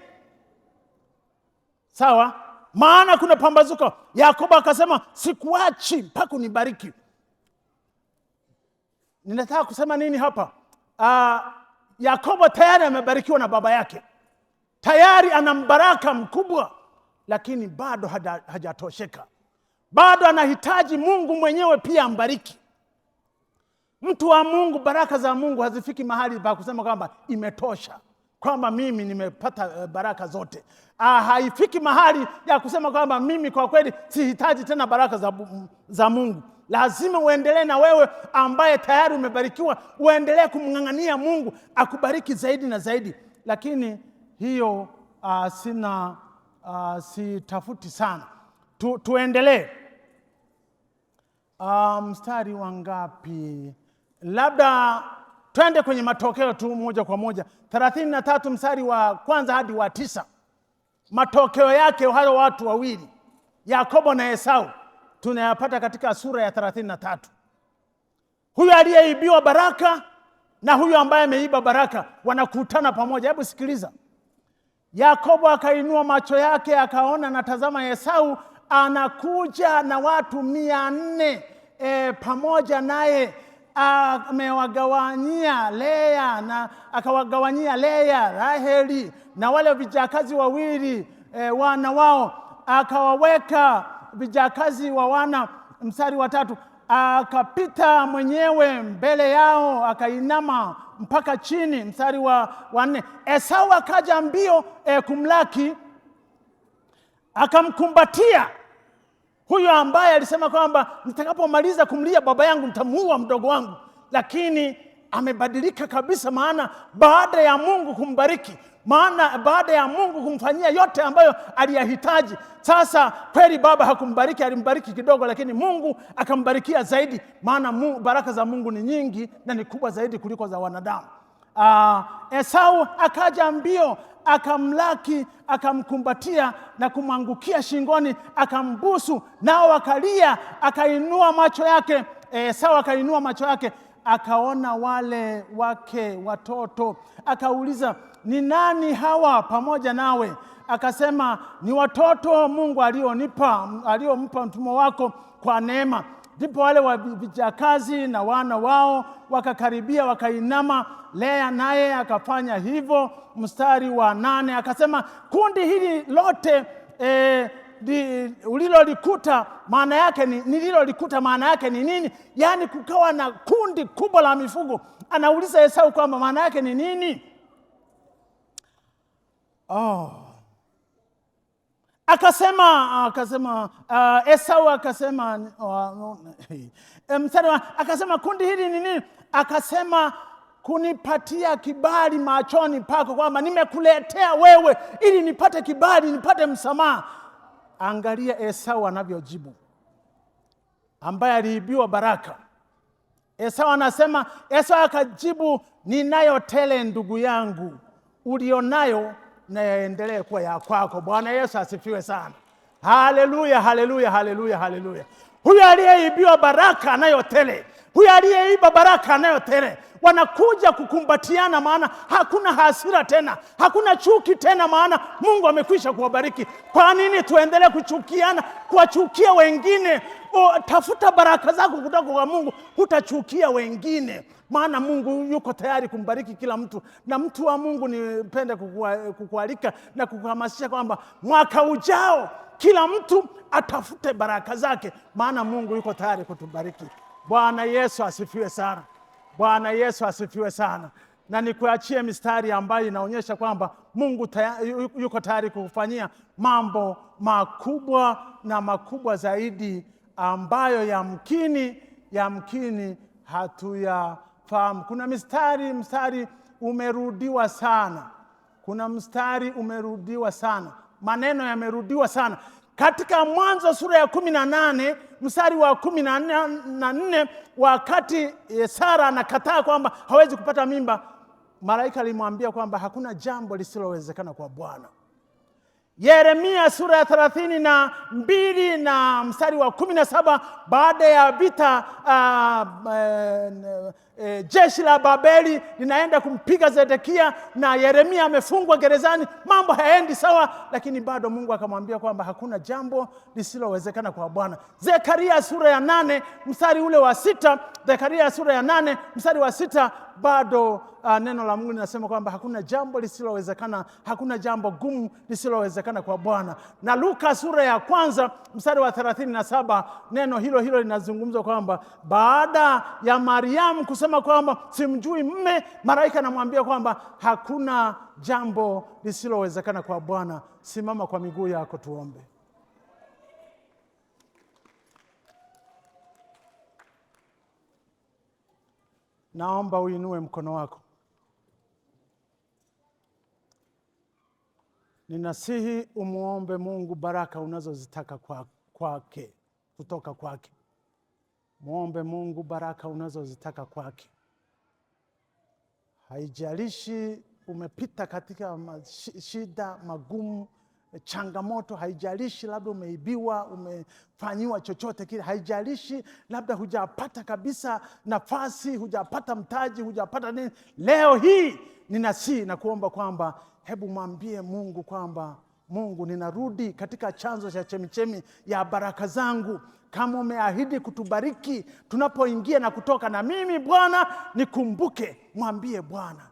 Sawa? Maana kuna pambazuko. Yakobo akasema sikuachi mpaka unibariki. Ninataka kusema nini hapa? Yakobo tayari amebarikiwa na baba yake. Tayari ana mbaraka mkubwa, lakini bado hajatosheka. Bado anahitaji Mungu mwenyewe pia ambariki. Mtu wa Mungu, baraka za Mungu hazifiki mahali pa kusema kwamba imetosha, kwamba mimi nimepata baraka zote. Haifiki mahali ya kusema kwamba mimi kwa kweli sihitaji tena baraka za Mungu. Lazima uendelee, na wewe ambaye tayari umebarikiwa uendelee kumng'ang'ania Mungu akubariki zaidi na zaidi. Lakini hiyo sitafuti sana. Tuendelee. Mstari wangapi? Labda twende kwenye matokeo tu moja kwa moja. 33 mstari wa kwanza hadi wa 9. Matokeo yake hao watu wawili, Yakobo na Esau, tunayapata katika sura ya 33. Huyu aliyeibiwa baraka na huyu ambaye ameiba baraka wanakutana pamoja. Hebu sikiliza. Yakobo akainua macho yake akaona, na tazama, Esau anakuja na watu 400 pamoja naye. Amewagawanyia Lea na akawagawanyia Lea, Raheli na wale vijakazi wawili wana wao, akawaweka vijakazi wa wana. Mstari wa 3, akapita mwenyewe mbele yao akainama mpaka chini. Mstari wa 4, Esau akaja mbio kumlaki, akamkumbatia huyo ambaye alisema kwamba nitakapomaliza kumlia baba yangu nitamuua mdogo wangu. Lakini amebadilika kabisa, maana baada ya Mungu kumbariki, maana baada ya Mungu kumfanyia yote ambayo aliyahitaji, sasa kweli baba hakumbariki, alimbariki kidogo, lakini Mungu akambarikia zaidi, maana baraka za Mungu ni nyingi na ni kubwa zaidi kuliko za wanadamu. Esau akaja mbio akamlaki, akamkumbatia na kumwangukia shingoni, akambusu, nao akalia. Akainua macho yake, Esau akainua macho yake akaona wale wake watoto, akauliza, ni nani hawa pamoja nawe? Akasema, ni watoto Mungu aliyompa mtumwa wako kwa neema. Ndipo wale vijakazi na wana wao wakakaribia, wakainama. Lea naye akafanya hivyo. Mstari wa 8 akasema, kundi hili lote ulilolikuta maana yake nililolikuta maana yake ni nini? Yaani kukawa na kundi kubwa la mifugo. Anauliza Esau kwamba maana yake ni nini? Akasema Esau akasema akasema kundi hili ni nini? Akasema, kunipatia kibali machoni pako, kwamba nimekuletea wewe ili nipate kibali, nipate msamaha. Angalia Esau anavyojibu. ambaye aliibiwa baraka. Esau anasema, Esau akajibu, ninayo tele ndugu yangu, ulionayo na yaendelee kuwa ya kwako. Bwana Yesu asifiwe sana. Haleluya, haleluya, haleluya, haleluya. Huyu aliyeibiwa baraka anayo tele. Huyu aliyeiba baraka anayo tele. Wanakuja kukumbatiana, maana hakuna hasira tena, hakuna chuki tena, maana Mungu amekwisha kuwabariki. Kwa nini tuendelee kuchukiana, kuwachukia wengine? Tafuta baraka zako kutoka kwa Mungu, hutachukia wengine, maana Mungu yuko tayari kumbariki kila mtu. Na mtu wa Mungu, nipende kukualika na kukuhamasisha kwamba mwaka ujao kila mtu atafute baraka zake, maana Mungu yuko tayari kutubariki. Bwana Yesu asifiwe sana. Bwana Yesu asifiwe sana. Na nikuachie mistari ambayo inaonyesha kwamba Mungu yuko tayari kufanyia mambo makubwa na makubwa zaidi ambayo yamkini hatuyafahamu. Kuna mstari umerudiwa sana. Kuna mstari umerudiwa sana. Maneno yamerudiwa sana. Katika Mwanzo sura ya 18 mstari wa 14, wakati Sara anakataa kwamba hawezi kupata mimba, malaika alimwambia kwamba hakuna jambo lisilowezekana kwa Bwana. Yeremia sura ya 32 na mstari wa 17, baada ya vita jeshi la Babeli linaenda kumpiga Zedekia na Yeremia amefungwa gerezani, mambo hayaendi sawa, lakini bado Mungu akamwambia kwamba hakuna jambo lisilowezekana kwa Bwana. Zekaria sura ya 8 mstari ule wa 6, Zekaria sura ya 8 mstari wa 6, bado neno la Mungu linasema kwamba hakuna jambo lisilowezekana, hakuna jambo gumu lisilowezekana kwa Bwana. Na Luka sura ya 1 mstari wa 37, neno hilo linazungumza kwamba baada ya Mariamu kusema kwamba simjui mume, malaika anamwambia kwamba hakuna jambo lisilowezekana kwa Bwana. Simama kwa miguu yako tuombe. Naomba uinue mkono wako. Ninasihi umuombe Mungu baraka unazozitaka kwake, kutoka kwake. Muombe Mungu baraka unazozitaka kwake. Haijalishi umepita katika shida, magumu, changamoto, haijalishi labda umeibiwa, umefanyiwa chochote kile, haijalishi labda hujapata kabisa nafasi, hujapata mtaji, hujapata nini. Leo hii ninasihi na kuomba kwamba hebu mwambie Mungu kwamba Mungu, ninarudi katika chanzo cha chemichemi ya baraka zangu. Kama umeahidi kutubariki tunapoingia na kutoka, na mimi Bwana nikumbuke. Mwambie Bwana.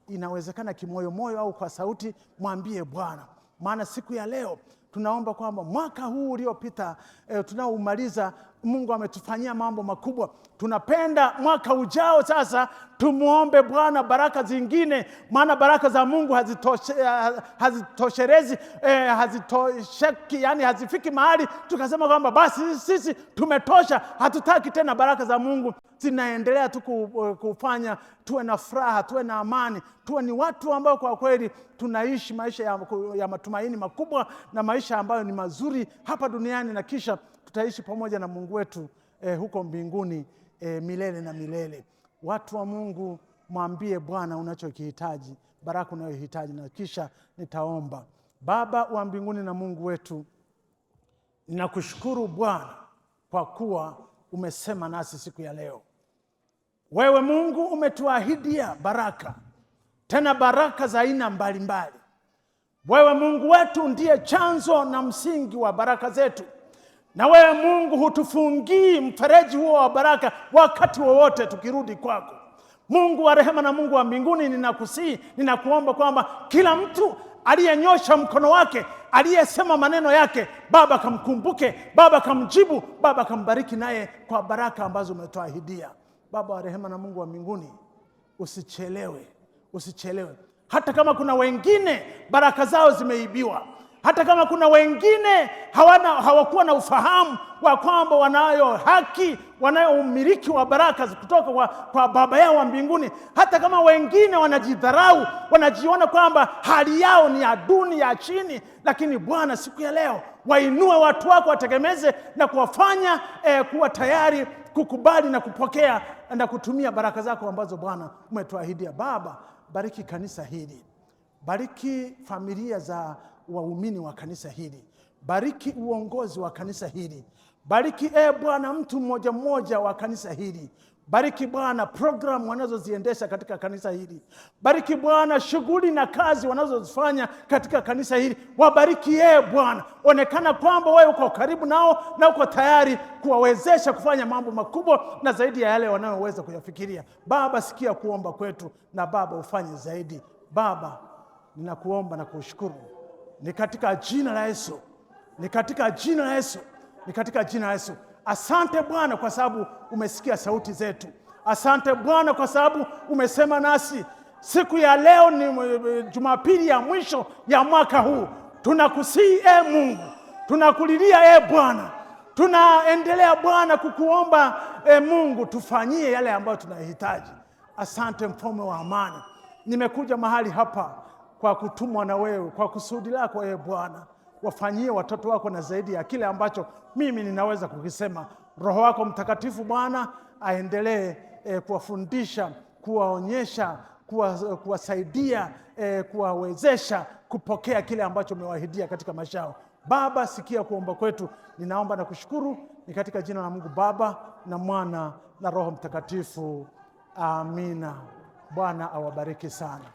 Inawezekana kimoyo au kwa sauti, mwambie Bwana. Maana siku ya leo tunaomba kwamba mwaka huu uliopita tunaoumaliza, Mungu ametufanyia mambo makubwa. Tunapenda mwaka ujao sasa tumuombe Bwana baraka zingine, maana baraka za Mungu hazitosherezi, hazitosheki, yani hazifiki mahali tukasema kwamba basi sisi tumetosha, hatutaki tena. Baraka za Mungu zinaendelea tu kufanya tuwe na furaha, tuwe na amani, tuwe ni watu ambao kwa kweli tunaishi maisha ya matumaini makubwa, na maisha ambayo ni mazuri hapa duniani, na kisha tutaishi pamoja na Mungu wetu huko mbinguni milele na milele. Watu wa Mungu, mwambie Bwana unachokihitaji, baraka unayohitaji, na kisha nitaomba. Baba wa mbinguni na Mungu wetu, ninakushukuru Bwana kwa kuwa umesema nasi siku ya leo. Wewe Mungu umetuahidia baraka, tena baraka za aina mbalimbali. Wewe Mungu wetu ndiye chanzo na msingi wa baraka zetu, na wewe Mungu hutufungii mfereji huo wa baraka wakati wowote tukirudi kwako. Mungu wa rehema na Mungu wa mbinguni, ninakusihi, ninakuomba kwamba kila mtu aliyenyosha mkono wake, aliyesema maneno yake, Baba kamkumbuke, Baba kamjibu, Baba kambariki naye kwa baraka ambazo umetoahidia. Baba wa rehema na Mungu wa mbinguni, usichelewe. Hata kama kuna wengine baraka zao zimeibiwa, Hata kama kuna wengine hawakuwa na ufahamu wa kwamba wanayo haki, wanayo umiliki wa baraka kutoka kwa Baba yao wa mbinguni. Hata kama wengine wanajidharau, wanajiona kwamba hali yao ni ya duni, ya chini, lakini Bwana, siku ya leo wainue watu wako, wategemeze na kuwafanya kuwa tayari kukubali na kupokea na kutumia baraka zako ambazo Bwana umetuahidia. Baba, bariki kanisa hili. Bariki familia za waumini wa kanisa hili. Bariki uongozi wa kanisa hili. Bariki Bwana mtu mmoja mmoja wa kanisa hili. Bariki Bwana program wanazoziendesha katika kanisa hili. Bariki Bwana shughuli na kazi wanazozifanya katika kanisa hili. Wabariki Bwana. Onekana kwamba wewe uko karibu nao na uko tayari kuwawezesha kufanya mambo makubwa na zaidi ya yale wanayoweza kuyafikiria. Baba, sikia kuomba kwetu, na Baba ufanye zaidi. Baba, ninakuomba na kushukuru. Ni katika jina la Yesu. Ni katika jina la Yesu. Ni katika jina la Yesu. Asante Bwana kwa sababu umesikia sauti zetu. Asante Bwana kwa sababu umesema nasi. Siku ya leo ni Jumapili ya mwisho ya mwaka huu. Tunakusihi Mungu. Tunakulilia Bwana. Tunaendelea Bwana kukuomba Mungu, tufanyie yale ambayo tunahitaji. Asante Mfalme wa amani. Nimekuja mahali hapa kwa kutumwa na wewe, kwa kusudi lako Bwana. Wafanyie watoto wako na zaidi ya kile ambacho mimi ninaweza kukisema. Roho wako Mtakatifu Bwana aendelee kuwafundisha, kuwaonyesha, kuwasaidia, kuwawezesha kupokea kile ambacho umewahidia katika maisha yao. Baba, sikia kuomba kwetu. Ninaomba na kushukuru ni katika jina la Mungu Baba na Mwana na Roho Mtakatifu. Amina. Bwana awabariki sana.